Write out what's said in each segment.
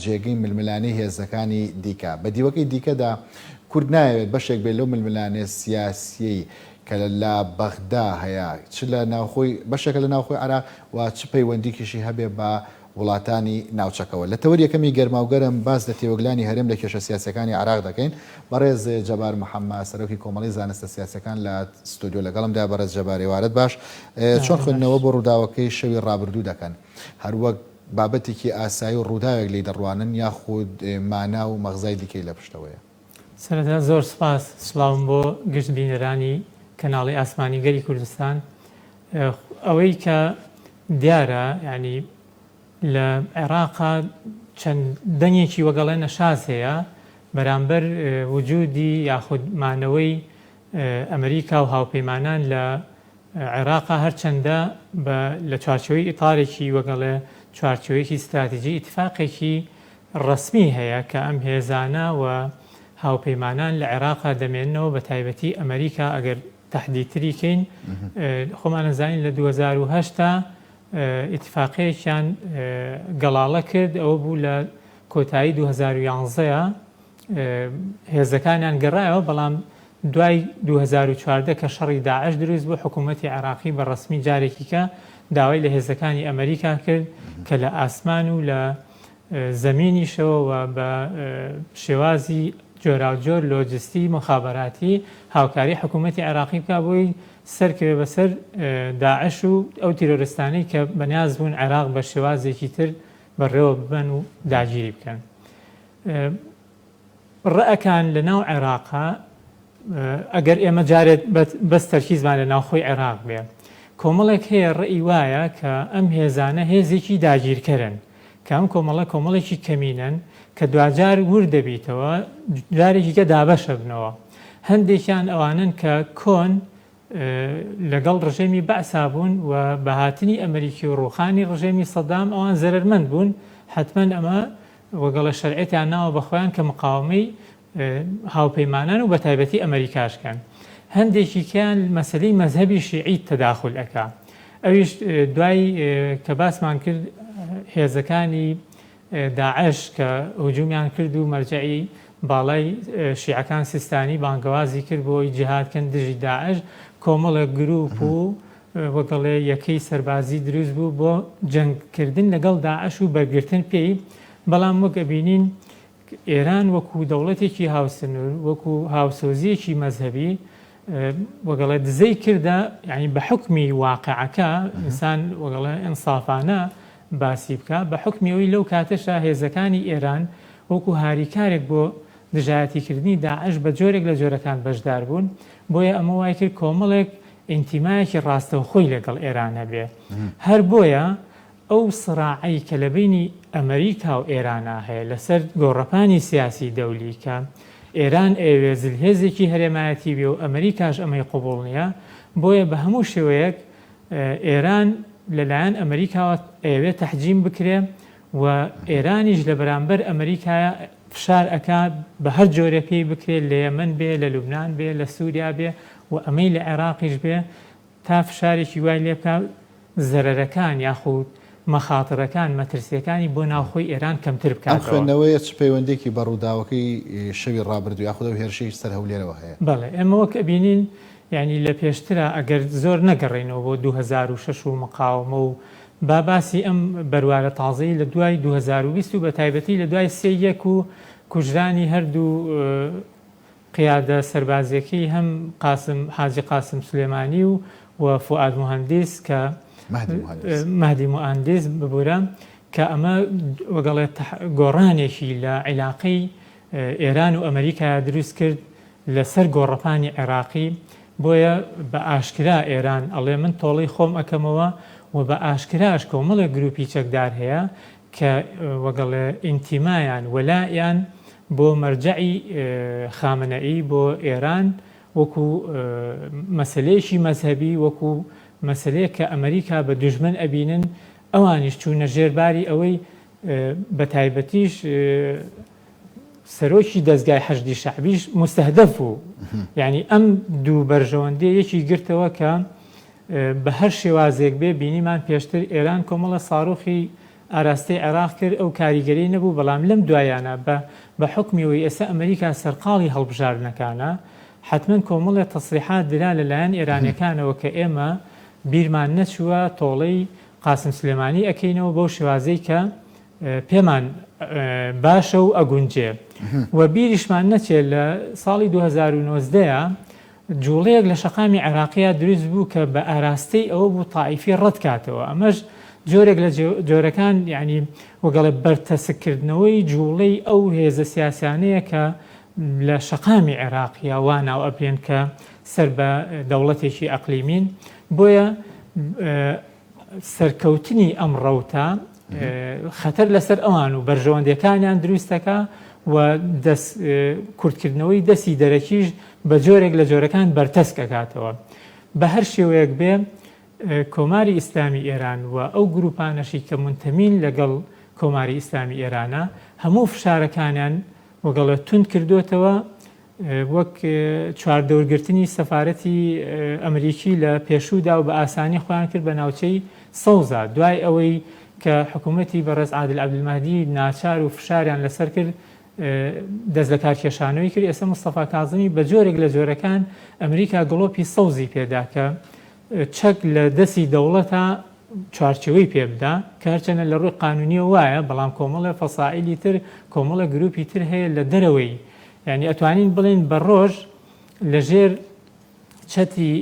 جێگەی ململانەی هێزەکانی دیکە بە دیوەکەی دیکەدا کورد نایەوێت بەشێک بێت لەو ململانێ سیاسی کە لە بەغدا هەیە چ لە ناوخۆی بەشێکە لە ناوخۆی عراق و چ پەیوەندیکیشی هەبێ بە وڵاتانی ناوچەکەوە لە تەوەری یەکەمی گەرماوگەرم باز لە تێوەگلانی هەرێم لە کێشە سیاسەکانی عراق دەکەین بەڕێز جەبار محەممەد سەرۆکی کۆمەڵی زانستە سیاسەکان لە ستۆدیۆ لەگەڵمدا بەڕێز جەبارێ وارد باش چۆن خوێندنەوە بۆ ڕووداوەکەی شەوی ڕابردوو دەکەن هەروەک بابەتێکی ئاسایی و ڕووداوێک لی دەڕوانن یاخود مانا و مەغزای دیکەی لە پشتەوەیە سەرەتا زۆر سپاس سڵاوم بۆ گشت بینەرانی کەناڵی ئاسمانی گەری کوردستان ئەوەی کە دیارە ینی لە عێراقا چەند دەنگێکی وەگەڵێ نەشاز هەیە بەرامبەر وجودی یاخود مانەوەی ئەمریکا و هاوپەیمانان لە عێراقا هەرچەندە لە چوارچەوەی ئیتارێکی وەگەڵێ چوارچەوەیەکی استراتیژی ئیتفاقێکی ڕسمی هەیە کە ئەم هێزانە و هاوپەیمانان لە عێراقا دەمێننەوە بە تایبەتی ئەمریکا ئەگەر تەحدیدتری کەین خۆمان نەزانین لە 2008 ئیتفاقەیەکیان گەڵاڵە کرد ئەوە بوو لە کۆتایی 2011 هێزەکانیان گەڕایەوە بەڵام دوای 2014 کە شەڕی داعش دروست بوو حکوومەتی عێراقی بە ڕسمی جارێکی کە داوای لە هێزەکانی ئەمریکا کرد کە لە ئاسمان و لە زەمینیشەوە و بە شێوازی جۆراوجۆر لۆجستی مخابەراتی هاوکاری حکوومەتی عێراقی بکە بۆی سەرکەوێ بەسەر داعش و ئەو تیرۆریستانەی کە بەنیاز بوون عێراق بە شێوازێکی تر بەڕێوە ببەن و داگیری بکەن. ڕەئەکان لە ناو عێراقا ئەگەر ئێمە جارێت بەس تەرکیزمان لە ناوخۆی عێراق بێ کۆمەڵێک هەیە ڕێی وایە کە ئەم هێزانە هێزێکی داگیرکەرن کە ئەم کۆمەڵێکی کەمینن کە دوجار ور دەبیتەوە جارێکی کە دابەشە بنەوە هەندێکیان ئەوانن کە کۆن لەگەڵ ڕژێمی بەعسا بوون و بەهاتنی ئەمریکی و ڕوخانی ڕژێمی سەدام ئەوان زەرمەند بوون حتمما ئەمە وەگەڵە شەرعەتیان ناوە بەخۆیان کە مقاومەی هاوپەیمانان و بە تایبەتی ئەمریکاشکەن هەندێکی کیان مەسەلەی مەذهبی شیعی تەداخل ئەکا ئەویش دوای کە باسمان کرد هێزەکانی داعش کە هجومیان کرد و مەرجعی باڵای شیعەکان سیستانی بانگەوازی کرد بۆی جیهادکەن دژی داعش کۆمەڵە گروپ و وەگەڵێ یەکەی سەربازی دروست بوو بۆ جەنگکردن لەگەڵ داعش و بەرگرتن پێی بەڵام وەک ئەبینین ئێران وەکو دەوڵەتێکی هاوسنوور وەکو هاوسۆزیەکی مەذهبی وەگەڵێ دزەی کردە یعنی بە حکمی واقعەکە ئینسان وەگەڵێ ئینسافانە باسی بکە بە حکمی ئەوی لەو کاتەشا هێزەکانی ئێران وەکو هاریکارێک بۆ دژایەتیکردنی داعش بە جۆرێک لە جۆرەکان بەشدار بوون بۆیە ئەمە وای کرد کۆمەڵێک ئینتیمایەکی ڕاستەوخۆی لەگەڵ ئێران هەبێ هەر بۆیە ئەو سڕاعی کە لە بینی ئەمریکا و ئێرانە هەیە لەسەر گۆڕەپانی سیاسی دەولی کە ئێران ئەوێ زلهێزێکی هەرێمایەتی بێ و ئەمریکاش ئەمەی قوبوڵ نییە بۆیە بە هەموو شێوەیەک ئێران لەلایەن ئەمریکاوە ئەوێ تەحجیم بکرێ و ئێرانیش لە بەرامبەر ئەمریکایە فشار ئەکا بە هەر جۆرە پێی بکرێت لە یەمەن بێ لە لوبنان بێ لە سووریا بێ و ئەمەی لە عێراقیش بێ تا فشارێکی وای لێ بکە زەرەرەکان یاخود مەخاترەکان مەترسیەکانی بۆ ناوخۆی ئێران کەمتر بکات. ئەم خوێندنەوەیە چ پەیوەندێکی بە ڕووداوەکەی شەوی ڕابردوو یاخود ئەو هێرشەی سەر هەولێرەوە هەیە؟ بەڵێ ئێمە وەک ئەبینین یعنی لە پێشترە ئەگەر زۆر نەگەڕێنەوە بۆ 2006 و مقاومە و باسی ئەم بەروارە تازەی لە دوای 2020 و بە تایبەتی لە دوای سێیەک و کوژرانی هەردوو قیادە سەربازیەکەی هەم حاجی قاسم سلێمانی و فواد مهندس کە مهدی مهندس ببوورە کە ئەمە وەگەڵێت گۆڕانێکی لە عیلاقەی ئێران و ئەمریکا دروست کرد لەسەر گۆڕەپانی عێراقی بۆیە بە ئاشکرا ئێران ئەڵێ من تۆڵەی خۆم ئەکەمەوە و بە ئاشکراش کۆمەڵە گروپی چەکدار هەیە کە وەگەڵێ ئینتیمایان وەلایان بۆ مەرجعی خامنەئی بۆ ئێران وەکو مەسلەیەکی مەذهبی وەکو مەسلەیە کە ئەمریکا بە دوژمن ئەبینن ئەوانیش چوونە ژێرباری ئەوەی بە تایبەتیش سەرۆکی دەستگای حەشدی شەعبیش مستهدەف بوو یعنی ئەم دوو بەرژەوەندەیە یەکی گرتەوە کە بە هەر شێوازێک بێ بینیمان پێشتر ئێران کۆمەڵە ساڕۆخی ئاراستەی عێراق کرد ئەو کاریگەری نەبوو بەڵام لەم دوایانە بە حکمیەوەی ئێستا ئەمریکا سەرقاڵی هەڵبژاردنەکانە حتمما کۆمەڵێک تەسریحات درا لەلایەن ئێرانیەکانەوە کە ئێمە بیرمان نەچووە تۆڵەی قاسم سلێمانی ئەکەینەوە بەو شێوازەی کە پێمان باشە و ئەگونجێ و بیریشمان نەچێت لە ساڵی 2019 جوڵەیەک لە شەقامی عێراقیە دروست بوو کە بە ئاراستەی ئەوە بوو تائیفی ڕەت کاتەوە ئەمەش جۆرێک لە جۆرەکان یعنی وەگەڵێ بەرتەسکردنەوەی جوڵەی ئەو هێزە سیاسیانەیە کە لە شەقامی عێراقیە واناو ئەبرێن کە سەر بە دەوڵەتێکی ئەقلیمین بۆیە سەرکەوتنی ئەم ڕەوتە خەتەر لەسەر ئەوان و بەرژەوەندەکانیان دروستەکە و کورتکردنەوەی دەستی دەرەکیش بە جۆرێک لە جۆرەکان بەرتەس کاتەوە بە هەر شێوەیەک بێ کۆماری ئیسلامی ئێران و ئەو گروپانەشی کە منتەمین لەگەڵ کۆماری ئیسلامی ئێرانە هەموو فشارەکانیان وەگەڵە تون کردوتەوە وەک چواردەورگرتنی سەفارەتی ئەمریکی لە پێشوودا و بە ئاسانی خۆیان کرد بە ناوچەی سەوزە دوای ئەوەی کە حکوومەتی بەڕێز عادل عەبدولمەهدی ناچار و فشاریان لەسەر کرد دەست لە کارکێشانەوەی کرد ئێستا مستەفا کاظمی بە جۆرێک لە جۆرەکان ئەمریکا گڵۆپی سەوزی پێدا کە چەک لە دەستی دەوڵەتە چوارچەوەی پێبدا کارچەنە لە ڕووی قانونیە وایە بەڵام کۆمەڵە فەسائیلی تر کۆمەڵە گروپی تر هەیە لە دەرەوەی یعنی ئەتوانین بڵین بە ڕۆژ لەژێر چەتی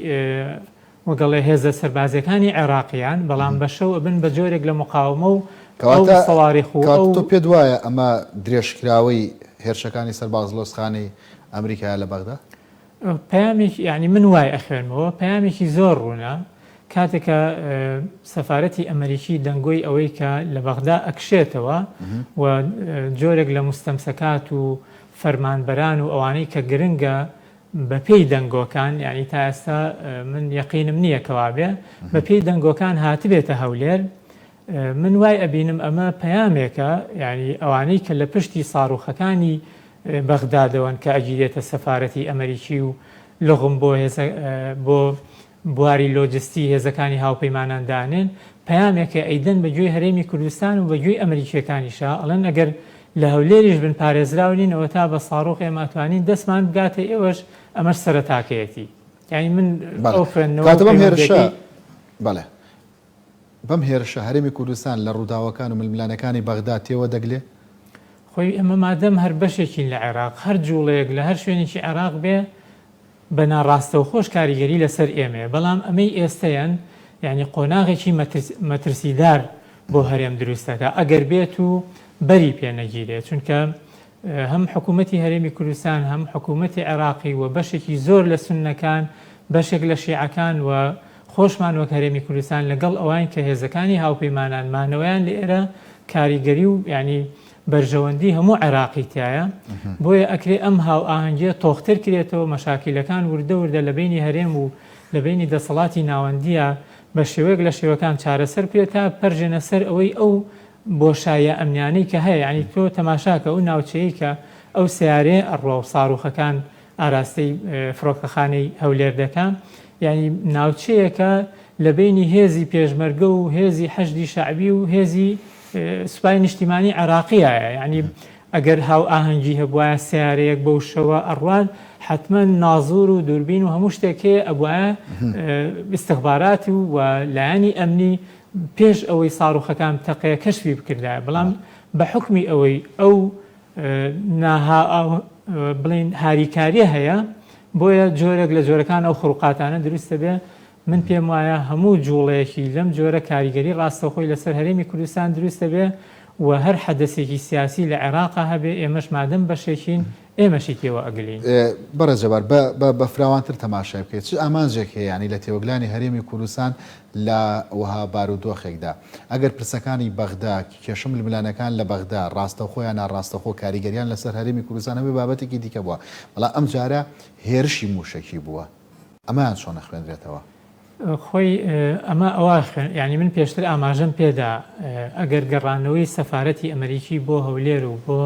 وەگەڵێ هێزە سەربازەکانی عێراقیان بەڵام بە شەو ئەبن بە جۆرێک لە مقاومە و سەڵاریخ و تۆ پێت وایە ئەمە درێژکراوەی هێرشەکانی سەرباز لۆسخانەی ئەمریکا لە بەغدا پەیامێکی یعنی من وای ئەخوێنمەوە پەیامێکی زۆر ڕوونە کاتێکە سەفارەتی ئەمریکی دەنگۆی ئەوەی کە لە بەغدا ئەکشێتەوە و جۆرێک لە مستەمسەکات و فەرمانبەران و ئەوانەی کە گرنگە بە پێی دەنگۆکان یعنی تا ئێستا من یەقینم نییە کەوابێ بە پێی دەنگۆکان هاتبێتە هەولێر من وای ئەبینم ئەمە پەیامێکە یعنی ئەوانەی کە لە پشتی ساڕوخەکانی بەغدادەوەن کە ئەگیرێتە سەفارەتی ئەمریکی و لغم بۆ بواری لۆجستی هێزەکانی هاوپەیماناندانێن پەیامێکە ئەیدەن بە گوێی هەرێمی کوردستان و بە گوێی ئەمریکیەکانیشە ئەڵەن ئەگەر لە هەولێریش بن پارێزراونینەوە تا بە ساڕۆخ ئێماتوانین دەستمان بگاتە ئێوەش ئەمەش سەرەتاکەیەتی یعنی من ئەو خوێندنەوە بەڵێ بەم هێرشە هەرێمی کوردستان لە ڕووداوەکان و ململانەکانی بەغدا تێوە دەگلێ خۆی ئەمە مادەم هەر بەشێکی لە عێراق هەر جوڵەیەک لە هەر شوێنێکی عێراق بێ بە ناڕاستەوە خۆش کاریگەری لەسەر ئێمێ بەڵام ئەمەی ئێستەیەن یعنی قۆناغێکی مەترسیدار بۆ هەرێم دروستەکە ئەگەر بێت و بەری پێنەگیرێت چونکە هەم حکوومەتی هەرێمی کوردستان هەم حکوومەتی عێراقی و بەشێکی زۆر لە سوننەکان بەشێک لە شیعەکان و خۆشمان وەک هەرێمی کوردستان لەگەڵ ئەوان کە هێزەکانی هاوپەیمانان مانەوەیان لە ئێرە کاریگەری و ینی بەرژەوەندی هەموو عێراقی تایە بۆیە ئەکرێ ئەم هاو ئاهەنگیە تۆختر کرێتەوە مەشاکیلەکان وردە وردە لە بینی هەرێم و لە بینی دەسەڵاتی ناوەندیە بە شێوەیەک لە شێوەکان چارەسەر بکرێت تا پەرژێنە سەر ئەوەی ئەو بۆشایە ئەمنیانەی کە هەیە ینی تۆ تەماشاکە ئەو ناوچەیە کە ئەو سیارێ ئەڕۆ و ساڕوخەکان ئاراستەی فڕۆکەخانەی هەولێر دەکەن ینی ناوچەیەکە لە بینی هێزی پێشمەرگە و هێزی حەشدی شەعبی و هێزی سوپای نیشتیمانی عێراقیە ینی ئەگەر هاو ئاهەنگی هەبوایە سیارەیەک بەو شەوە ئەڕوان حتمما نازور و دووربین و هەموو شتێکێ ئەبوایە استخباراتی و لایەنی ئەمنی پێش ئەوەی ساڕوخەکان تەقەیە کەشفی بکردایە بەڵام بە حکمی ئەوەی ئەو بڵین هاریکاریە هەیە بۆیە جۆرێک لە جۆرەکان ئەو خروقاتانە دروستە بێ من پێم وایە هەموو جوڵەیەکی لەم جۆرە کاریگەری ڕاستەخۆی لەسەر هەرێمی کوردستان دروستە بێ و هەر حەدەسێکی سیاسی لە عێراقا هەبێ ئێمەش مادەم بەشێکین ئێمەشی تێوە ئەگلین بەڕێزەبار بە فراوانتر تەماشای بکەیت چ ئامانجێک هەیە ینی لە تێوەگلانی هەرێمی کوردستان لە وها بارودۆخێکدا ئەگەر پرسەکانی بەغدا کێشم ململانەکان لە بەغدا ڕاستەخۆیان ناڕاستەخۆ کاریگەریان لەسەر هەرێمی کوردستان هەبێ بابەتێکی دیکە بووە بەڵام ئەم جارە هێرشی موشکی بووە ئەمەیان چۆن نەخوێنرێتەوە خۆی ئەمە ئەوە ینی من پێشتر ئاماژەم پێدا ئەگەر گەڕانەوەی سەفارەتی ئەمریکی بۆ هەولێر و بۆ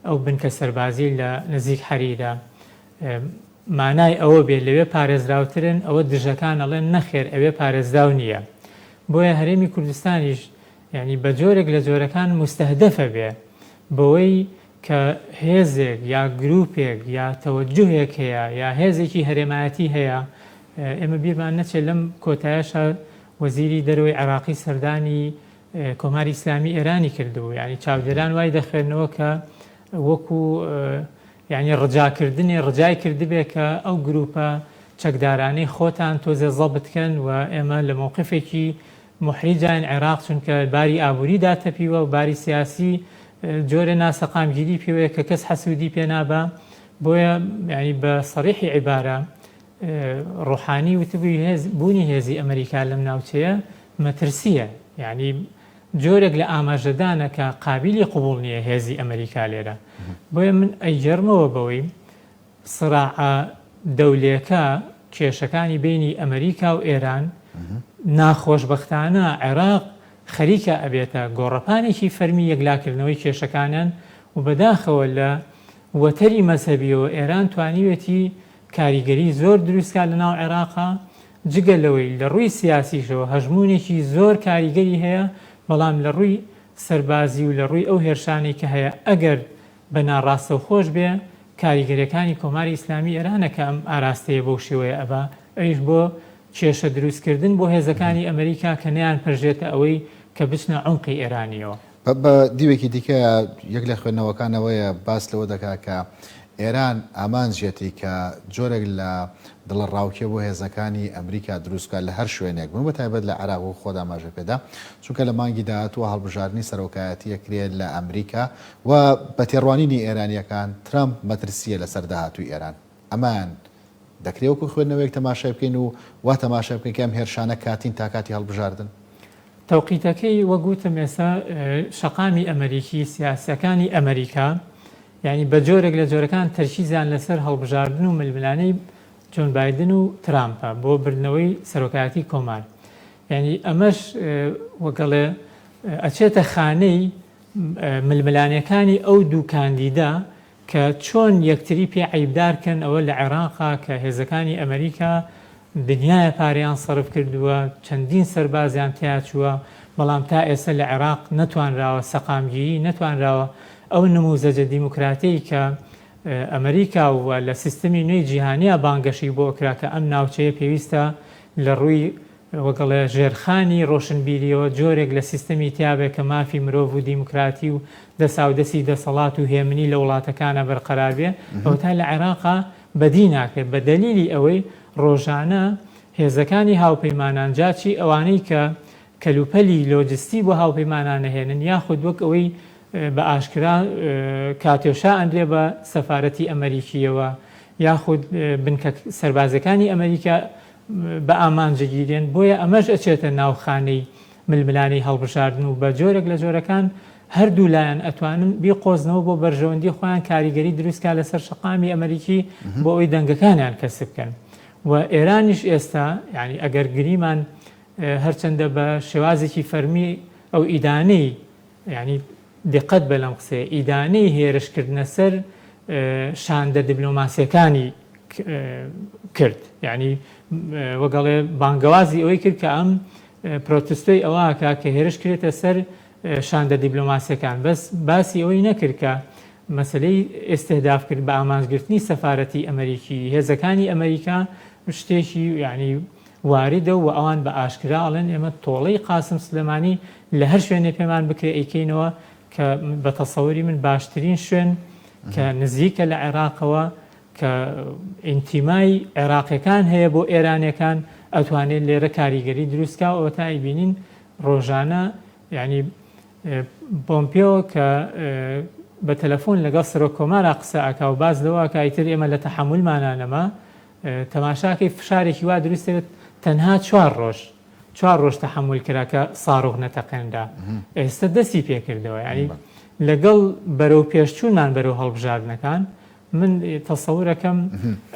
ئەو بنکە سەربازی لە نزیک حەریدا مانای ئەوە بێت لەوێ پارێزراوترن ئەوە دژەکان ئەڵێن نەخێر ئەوێ پارێزراو نییە بۆیە هەرێمی کوردستانیش ینی بە جۆرێک لە جۆرەکان مستەهدەفە بێ بەوەی کە هێزێک یا گروپێک یا تەوەجوهێک هەیە یا هێزێکی هەرێمایەتی هەیە. ئێمە بیرمان نەچێت لەم کۆتایشە وەزیری دەرەوەی عێراقی سەردانی کۆماری ئیسلامی ئێرانی کردبوو، ینی چاودێران وای دەخوێنەوە کە وەکو ینی ڕجاکردنی ڕجای کردبێ کە ئەو گروپە چەکدارانەی خۆتان تۆزێ زەبتکەن و ئێمە لە مووقفێکی محریجان عێراق چونکە باری ئابووری داتەپیوە و باری سیاسی جۆرە ناسەقامگیری پێوەیە کە کەس حەسوودی پێ نابە. بۆیە ینی بە سەریحی عیبارە ڕوحانی وتبووی بوونی هێزی ئەمریکا لەم ناوچەیە مەترسیە، یعنی جۆرێک لە ئاماژەدانە کە قابلی قبول نییە هێزی ئەمریکا لێرە. بۆیە من ئەیجەرمەوە بەوەی سڕاعە دەولێکە کێشەکانی بینی ئەمریکا و ئێران ناخۆشبەختانە عێراق خەریکە ئەبێتە گۆڕەپانێکی فەرمی یەکلاکردنەوەی کێشەکانن و بەداخەوە لە وەتەری مەزهەبیەوە ئێران توانیوێتی کاریگەری زۆر دروستکە لە ناو عێراقا جگە لەوەی لە ڕووی سیاسیشەوە هەژمونێکی زۆر کاریگەری هەیە، بەڵام لە ڕووی سەربازی و لە ڕووی ئەو هێرشانەی کە هەیە ئەگەر بە ناڕاستە و خۆش بێ کاریگەریەکانی کۆماری ئیسلامی ئێرانە کە ئەم ئاراستەیە بەو شێوەیە ئەبا ئەویش بۆ کێشە دروستکردن بۆ هێزەکانی ئەمریکا کە نەیان پەرژێتە ئەوەی کە بچنە عومقی ئێرانیەوە. بە دیوێکی دیکە یەک لە خوێندنەوەکانەوەیە باس لەوە دەکا کە ئێران ئامانجێتی کە جۆرێک لە دڵە ڕاوکێ بۆ هێزەکانی ئەمریکا دروستکە لە هەر شوێنێک بوو بە تایبەت لە عێراق و خۆدا ماژە پێدا، چونکە لە مانگی داهاتووە هەڵبژاردننی سەرۆکایەتی کرێت لە ئەمریکا و بە تێڕوانینی ئێرانیەکان ترامپ مەترسیە لەسەر داهاتووی ئێران. ئەمان دەکرێت وەکو خوێندنەوەیەک تەماشای بکەین و وا تەماشای بکەین کە ئەم هێرشانە کاتین تا کاتی هەڵبژاردن. تەوقیتەکەی وەگوتم ئێستا شەقامی ئەمریکی سیاسەکانی ئەمریکا یعنی بە جۆرێک لە جۆرەکان تەرکیزیان لەسەر هەڵبژاردن و ململانەی جۆن بایدن و ترامپە بۆ بردنەوەی سەرۆکایەتی کۆمار. یعنی ئەمەش وەگەڵێ ئەچێتە خانەی ململانەکانی ئەو دوو کاندیدا کە چۆن یەکتری پێ عیبدارکەن ئەوە لە عێراقا کە هێزەکانی ئەمریکا دنیای پاریان سەرف کردووە، چەندین سەربازیان تیا چووە، بەڵام تا ئێستا لە عێراق نەتوانراوە سەقامگیری، نەتوانراوە ئەو نموزەجە دیموکراتیی کە ئەمریکا و لە سیستمی نوێی جیهانیە بانگەشی بۆ کرا کە ئەم ناوچەیە پێویستە لە ڕووی وەگەڵێ ژێرخانی ڕۆشنبیریەوە جۆرێک لە سیستمی تیابێک کە مافی مرۆڤ و دیموکراتی و دەساودەسی دەسەڵات و هێمنی لە وڵاتەکانە بەرقەرار بێ، ئەو تا لە عێراقا بەدی ناکرێت بە دەلیلی ئەوەی ڕۆژانە هێزەکانی هاوپەیمانان جاچی ئەوانەی کە کەلوپەلی لۆجستی بۆ هاوپەیمانان هێنن یاخود وەک ئەوەی بە ئاشکرا کاتێشا ئەندرێ بە سەفارەتی ئەمریکیەوە یاخود بنکە سەربازەکانی ئەمریکا بە ئامانجەگیرێن. بۆیە ئەمەش ئەچێتە ناوخانەی ململانەی هەڵبژاردن و بە جۆرێک لە جۆرەکان هەردوو لایەن ئەتوانن بیقۆزنەوە بۆ بەرژەوەندی خۆیان کاریگەری دروستکە لەسەر شەقامی ئەمریکی بۆ ئەوی دەنگەکانیان کەسب بکەن. و ئێرانیش ئێستا یعنی ئەگەر گریمان هەرچەندە بە شێوازێکی فەرمی ئەو ئیدانەی یعنی دقت بە لەم قسێ ئیدانەی هێرشکردنە سەر شاندە دیبلۆماسیەکانی کرد، یعنی وەگەڵێ بانگەوازی ئەوەی کرد کە ئەم پرۆتستۆی ئەوەکە کە هێرش کرێتە سەر شاندە دیبلۆماسیەکان، بەس باسی ئەوەی نەکرد کە مەسلەی ئێستهداف کرد بە ئامانجگرتنی سەفارەتی ئەمریکی هێزەکانی ئەمریکا شتێکی یعنی واردە و ئەوان بە ئاشکراڵن ئێمە تۆڵەی قاسم سلێمانی لە هەر شوێنێ پێمان بکرێ ئەیکەینەوە کە بە تەسەوری من باشترین شوێن کە نزیکە لە عێراقەوە کە ئینتیمای عێراقیەکان هەیە بۆ ئێرانیەکان ئەتوانێت لێرە کاریگەری دروستکە و ئەوە تا ئیبینین ڕۆژانە یعنی پۆمپیۆ کە بە تەلەفۆن لەگەڵ سەرۆک کۆمارە قسە ئەکا و باز لەوە کایتر ئێمە لە تەحملمانانەما تەماشاکەی فشارێکی وا دروستێت تەنها 4 ڕۆژ تەحمل کرا کە ساڕۆغ نەتەقێندا. ئێستا دەستی پێکردەوە ینی لەگەڵ بەرەو پێشچوونمان بەرەو هەڵبژاردنەکان من تەسەورەکەم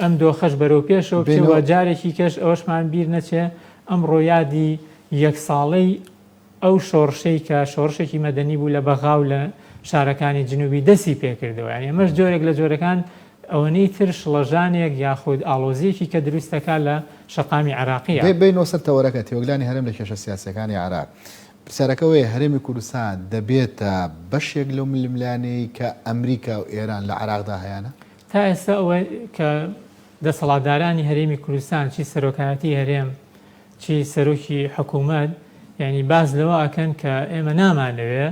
ئەم دۆخەش بەرەو پێشەوە پێوە جارێکی کەش ئەوەشمان بیر نەچێ ئەم ڕۆیادی یەک ساڵەی ئەو شۆڕشەی کە شۆڕشێکی مەدەنی بوو لە بەغاو لە شارەکانی جنوبی دەستی پێکردەوە. یعنی ئەمەش جۆرێک لە جۆرەکان ئەوەنەی تر شڵەژانێک یاخود ئالۆزیەکی کە دروستەکە لە شەقامی عێراقیە. بینەوە سەر تەوەرەکە تێوەگلانی هەرم لە کێشە سیاسەکانی عێراق پرسیارەکەوەیە هەرێمی کوردستان دەبێتە بەشێک لەو ململانەی کە ئەمریکا و ئێران لە عێراقدا هەیەە؟ تا ئێستا ئەوە کە دەسەڵاتدارانی هەرێمی کوردستان چی سەرۆکایەتی هەرێم چی سەرۆکی حکوومەت یعنی باز لەوە ئەکەن کە ئێمە نامانەوێ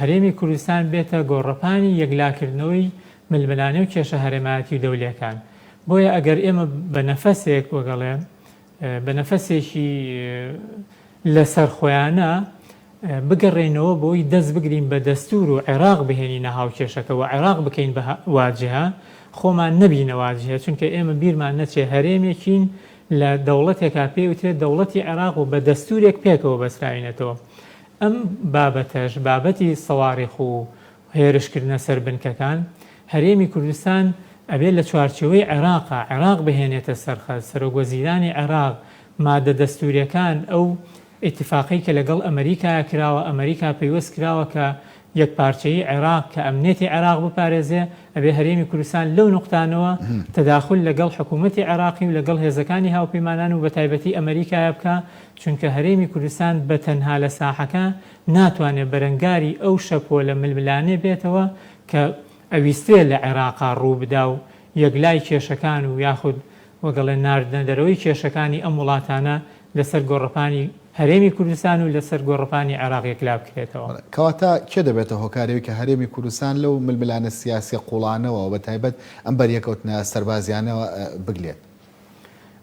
هەرێمی کوردستان بێتە گۆڕەپانی یەکلاکردنەوەی ململانێ و کێشە هەرێمایەتی و دەولێکان. بۆیە ئەگەر ئێمە بە نەفەسێک وەگەڵێ بە نەفەسێکی لەسەر خۆیانە بگەڕێنەوە بۆی دەست بگرین بە دەستور و عێراق بهێنینە هاوکێشەکە و عێراق بکەین بە واجهە خۆمان نەبینە واجهە، چونکە ئێمە بیرمان نەچێ هەرێمێکین لە دەوڵەتێکا پێوترێت دەوڵەتی عێراق و بە دەستورێک پێکەوە بەسراوینەتەوە. ئەم بابەتەش بابەتی سەواریخ و هێرشکردنە سەر بنکەکان هەرێمی کوردستان ئەبێت لە چوارچەوەی عێراقا عێراق بهێنێتە سەرخەت. سەرۆکوەزیرانی عێراق مادە دەستوریەکان ئەو ئیتفاقی کە لەگەڵ ئەمریکا کراوە ئەمریکا پەیوەست کراوە کە یەکپارچەیی عێراق کە ئەمنێتی عێراق بپارێزێ ئەبێ هەرێمی کوردستان لەو نقطانەوە تەداخل لەگەڵ حکوومەتی عێراقی و لەگەڵ هێزەکانی هاوپەیمانان و بە تایبەتی ئەمریکایە بکە، چونکە هەرێمی کوردستان بە تەنها لە ساحەکە ناتوانێت بەرەنگاری ئەو شەپۆ لە ململانێ بێتەوە کە ئەویستێ لە عێراقا ڕوو بدا و یەکلای کێشەکان و یاخود وەگەڵێ ناردنەدەرەوەی کێشەکانی ئەم وڵاتانە لەسەر گۆڕەپانی هەرێمی کوردستان و لەسەر گۆڕەپانی عێراق یەکلا بکرێتەوە. کەواتە کێ دەبێتە هۆکارەوەی کە هەرێمی کوردستان لەو ململانە سیاسی قوڵانەوە و بە تایبەت ئەم بەریەکەوتنە سەربازیانەوە بگلێت؟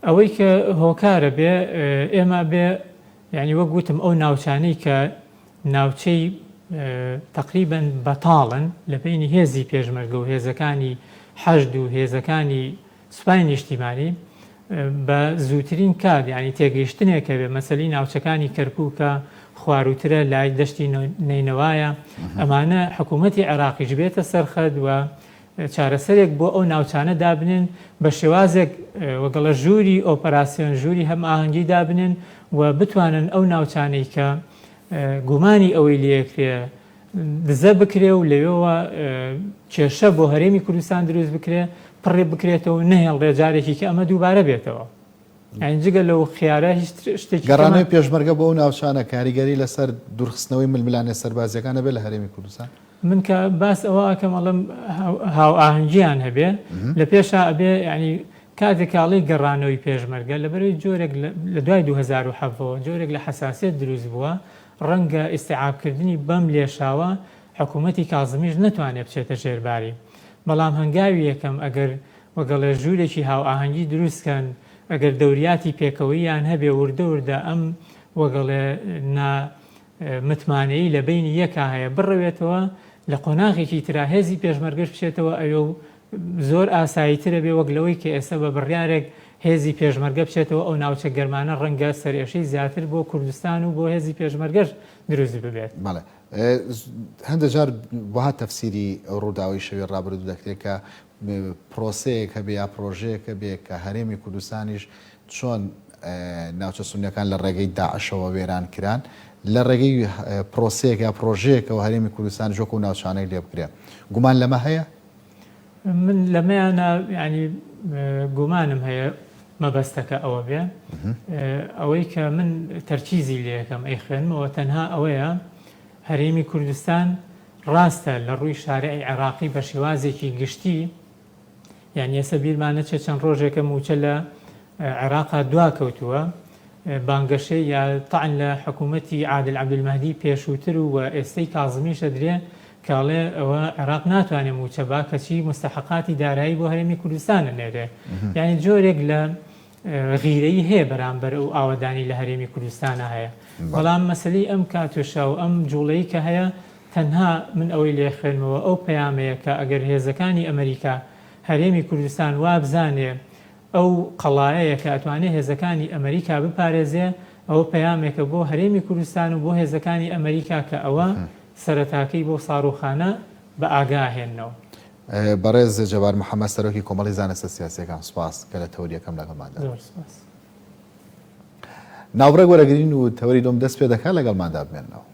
ئەوەی کە هۆکارە بێ ئێمە بێ یعنی وەک گوتم ئەو ناوچانەی کە ناوچەی تقریباً بەتاڵن لە بینی هێزی پێشمەرگە و هێزەکانی حەشد و هێزەکانی سوپای نیشتیمانی بە زووترین کات ینی تێگەیشتنێکە بێ مەسەلی ناوچەکانی کەرکووکە خواروترە لای دەشتی نینەوایە ئەمانە حکوومەتی عێراقیش بێتە سەرخەت و چارەسەرێک بۆ ئەو ناوچانە دابنن بە شێوازێک وەگەڵە ژووری ئۆپەراسیۆن ژووری هەم ئاهەنگی دابنن و بتوانن ئەو ناوچانەی کە گومانی ئەوەی لێکرێ دزە بکرێ و لەوێەوە کێشە بۆ هەرێمی کوردستان دروست بکرێ پڕێ بکرێتەوە نهێڵ ڕێجارێکی کە ئەمە دووبارە بێتەوە. جگە لەو خیارە هیچ شتێکی گەڕانەوەی پێشمەرگە بۆ ئەو ناوچانە کاریگەری لەسەر دوورخستنەوەی ململانە سەربازیەکانە بێت لە هەرێمی کوردستان. من کە باس ئەوە ئەکەم ئەڵم هاو ئاهەنگیان هەبێ لە پێشا ئەبێ ینی کاتێکاڵی گەڕانەوەی پێشمەرگە لەبەرەوەی جۆرێک لە دوای 2007 جۆرێک لە حساسیت دروست بووە ڕەنگە ئیستیعابکردنی بەم لێشاوە حکوومەتی کازمیش نەتوانێت بچێتە ژێرباری. بەڵام هەنگاوی یەکەم ئەگەر وەگەڵێ ژوورێکی هاو ئاهەنگی دروستکەن ئەگەر دەوریاتی پێکەوەییان هەبێ وردە وردە ئەم وەگەڵێ متمانەیی لە بینی یەکا هەیە بڕەوێتەوە لە قۆناغێکی ترا هێزی پێشمەرگەش بچێتەوە ئەوێ و زۆر ئاساییترە بێ وەک لەوەی کە ئێستا بە بڕیارێک هێزی پێشمەرگە بچێتەوە ئەو ناوچە گەرمانە ڕەنگە سەرێشەی زیاتر بۆ کوردستان و بۆ هێزی پێشمەرگەش دروست ببێت. بەڵێ هەندێک جار وها تەفسیری ڕووداوی شەوی ڕابردوو دەکرێت کە پرۆسەیەک هەبێ یا پرۆژەیەکە بێ کە هەرێمی کوردستانیش چۆن ناوچە سونیەکان لە ڕێگەی داعشەوە وێران کران لە ڕێگەی پرۆسەیەک یا پرۆژەیەکەوە هەرێمی کوردستان ژۆک و ناوچانەی لێ بکرێت. گومان لەمە هەیە؟ من لەمەیانە ینی گومانم هەیە مەبەستەکە ئەوە بێ ئەوەی کە من تەرکیزی لێەکەم ئەی خوێنمەوە تەنها ئەوەیە هەرێمی کوردستان ڕاستە لە ڕووی شارعی عێراقی بە شێوازێکی گشتی یعنی ئێستا بیرمان نەچێت چەند ڕۆژێکە موچە لە عێراقا دواکەوتووە بانگەشەی یا تەعن لە حکوومەتی عادل عەبدولمەهدی پێشووتر و ئێستەی کازمیشە درێ کاڵێ ئەوە عێراق ناتوانێت موچە با کەچی مستحقاتی دارایی بۆ هەرێمی کوردستانە نێرێ یعنی جۆرێک لە غیرەی هەیە بەرامبەر ئەو ئاوەدانی لە هەرێمی کوردستانە هەیە. بەڵام مەسەلەی ئەم کاتوشە و ئەم جوڵەیە کە هەیە تەنها من ئەوەی لێ خوێنمەوە ئەو پەیامەیە کە ئەگەر هێزەکانی ئەمریکا هەرێمی کوردستان وابزانێ ئەو قەڵایەیە کە ئەتوانێت هێزەکانی ئەمریکا بپارێزێ ئەوە پەیامێکە بۆ هەرێمی کوردستان و بۆ هێزەکانی ئەمریکا کە ئەوە سەرەتاکەی بۆ ساڕوخانە بە ئاگاهێننەوە. بەڕێز جەبار محەممەد سەرۆکی کۆمەڵی زانستە سیاسیەکان سوپاس کە لە تەوریەکەم لەگەڵماندا. ناوبڕێک وەرەگرین و تەوەری دۆم دەست پێ دەکات لەگەڵماندا بمێنەوە.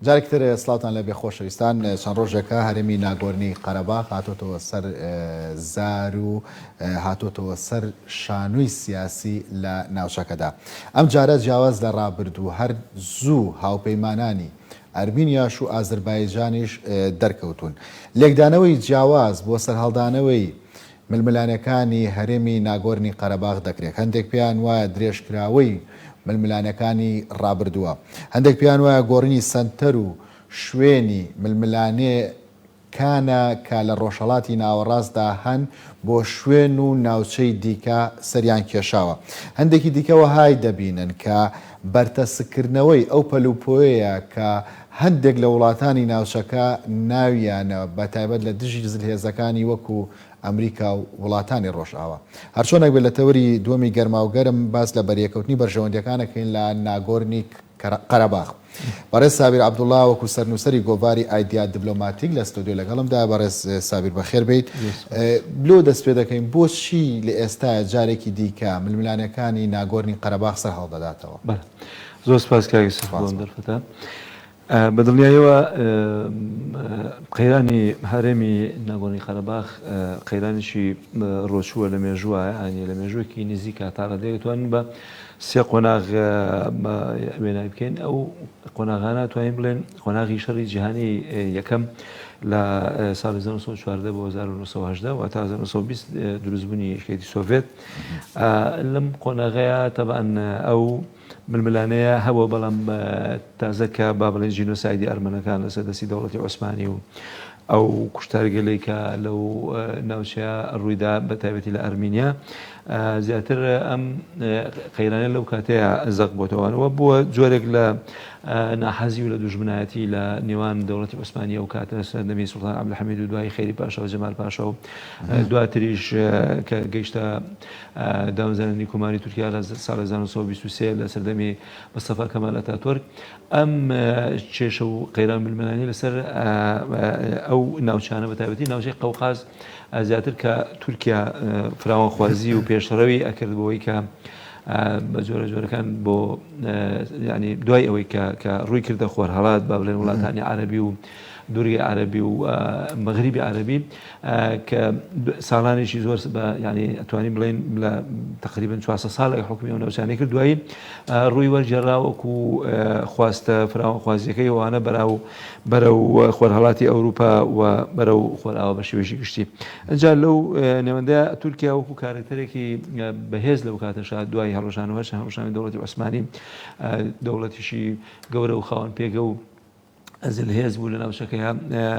جارێکتر سلااوان لە بێخۆشەویستان چەند ڕۆژێکە هەرێمی ناگۆرنی قەرەباغ هاتۆتەوە سەر زار و هاتۆتەوە سەر شانووی سیاسی لە ناوچەکەدا. ئەم جارە جیاواز لە ڕابردوو هەر زوو هاوپەیمانانی ئەرمینیاش و ئازربایجانیش دەرکەوتون. لێکدانەوەی جیاواز بۆ سەرهەڵدانەوەی ململانەکانی هەرێمی ناگۆرنی قەرەباغ دەکرێت. هەندێک پێیان وایە درێژکراوەی ململانەکانی ڕابردووە، هەندێک پێیان وایە گۆڕینی سنتەر و شوێنی ململانەکانە کە لە ڕۆژهەڵاتی ناوەڕاستدا هەن بۆ شوێن و ناوچەی دیکە سەریان کێشاوە. هەندێکی دیکەوە های دەبینن کە بەرتەسکردنەوەی ئەو پەلوپۆیە کە هەندێک لە وڵاتانی ناوچەکە ناویانە بە تایبەت لە دژی جزلهێزەکانی وەکو ئەمریکا و وڵاتانی ڕۆژئاوا. هەرچۆنێک بێت لە تەوەری دووەمی گەرماوگەرم باس لە بەریەکەوتنی بەرژەوەندەکانەکەین لە ناگۆرنی قەرەباغ. بەڕێز سابیر عەبدوڵڵا وەکو سەرنووسەری گۆڤاری ئایدیا دیبلۆماتیک لە ستۆدیۆ لەگەڵمدا. بەڕێز سابیر بەخێر بیت. لۆ دەست پێ دەکەین بۆچی لە ئێستا جارێکی دیکە ململانەکانی ناگۆرنی قەرەباغ سەر هەڵدەداتەوە؟ زۆر سپاس کاگە سەفڵان دەرفەتە. بەدڵنیایەوە قەیرانی هەرێمی ناگۆرنی قەرەباغ قەیرانێکی ڕۆچووە لە مێژووایە، ئەنی لە مێژووەکی نزیک کاتاڕە دەیەتوانن بە سێ قۆناغ وێنای بکەین. ئەو قۆناغانە توانین بڵێن قۆناغی شەڕی جیهانی یەکەم لە ساڵی 1914 بۆ 1980 و تا 1920 دروستبوونی یەکێتی سۆڤێت. لەم قۆناغەیە تەبەن ئەو ململانەیە هەبوو، بەڵام تازەکە با بڵێن ژینۆسایدی ئەرمەنەکان لەسەر دەستی دەوڵەتی عوسمانی و ئەو کوشتارگەلەی کە لەو ناوچەیە ڕوویدا بە تایبەتی لە ئەرمینیا زیاتر ئەم قەیرانە لەو کاتەیە زەق بۆتەوەوە بووە جۆرێک لە ناحەزی و لە دوژمنایەتی لە نێوان دەوڵەتی عوسمانی و کاتە سەردەمی سوڵتان عەبدولحەمید و دوای خەیری پاشا و جەمال پاشا و دواتریش کە گەیشتە دامەزرێنەری کۆماری تورکیا لە ساڵی 1923 لە سەردەمی مستەفا کەمال ئەتاتورک ئەم کێشە و قەیران ململانی لەسەر ئەو ناوچانە بە تایبەتی ناوچەی قەوقاز زیاتر کە تورکیا فراوانخوازی و پێشڕەوی ئەکردبەوەی کە بە جۆرە جۆرەکان بۆ ینی دوای ئەوەی کە ڕووی کردە خۆرهەڵات با بڵێن وڵاتانی عەرەبی و دوورگەی عەرەبی و مەغریبی عەرەبی کە ساڵانێکی زۆر ینی ئەتوانین بڵێن لە تقریبن 400 ساڵێک حکومی ئەو ناوچانەی کرد. دوایی ڕووی وەرجێڕا وەکو خواستە فراوانخوازیەکەی ئەوانە بەرەو خۆرهەڵاتی ئەوروپا و بەرەو خۆرئاوە بە شێوەیەکی گشتی. ئەجا لەو نێوەندەیە تورکیا وەکو کارکتەرێکی بەهێز لەو کاتەشا دوای هەڵۆژانەوە هەڵۆژانی دەوڵەتی عوسمانی دەوڵەتیشی گەورە و خاوەن پێگە و ئەزل هێز بوو لە ناوچەکەیە.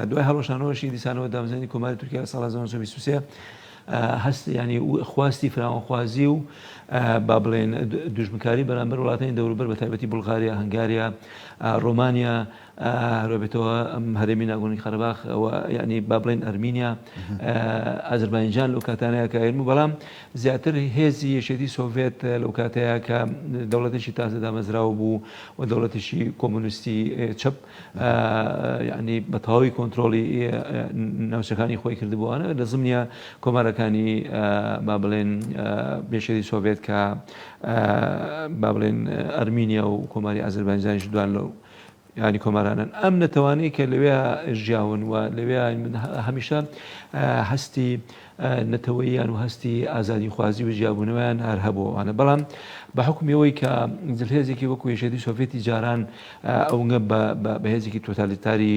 دوای هەڵۆژانەوەشی دیسانەوە دامەزرێنی کۆماری تورکیا لە ساڵی 1923 هەست ینی خواستی فراوانخوازی و با بڵێن دوژمنکاری بەرامبەر وڵاتانی دەوروبەر بە تایبەتی بولغاریا، هەنگاریا، ڕۆمانیا هەروێتەوە ئەم هەرێمی ناگۆرنی قەرەباغ ینی با بڵێن ئەرمینیا، ئازربایجان لەو کاتانەیە کە هێرم، بەڵام زیاتر هێزی یەکێتی سۆڤێت لەو کاتەیە کە دەوڵەتێکی تازە دامەزراوە بوو و دەوڵەتێکی کۆمونیستی چەپ ینی بە تەواوی کۆنتترۆلی ناوچەکانی خۆی کردبووانە لە زمنیە کۆمارەکانی با بڵێن بێشێتی سۆڤێت کە با بڵێن ئەرمینیا و کۆماری ئازربایجانیش دوان لەو ینی کۆمارانن ئەم نەتەوانەی کە لەوێ ژیاون و لەوێ هەمیشە هەستی نەتەوەییان و هەستی ئازادی خوازی و ژیابوونەوەیان هەر هەبووانە، بەڵام بە حکومیەوەی کە جلهێزێکی وەکو یەکێتی سۆڤێتی جاران ئەوگە بە هێزێکی تۆتالیتاری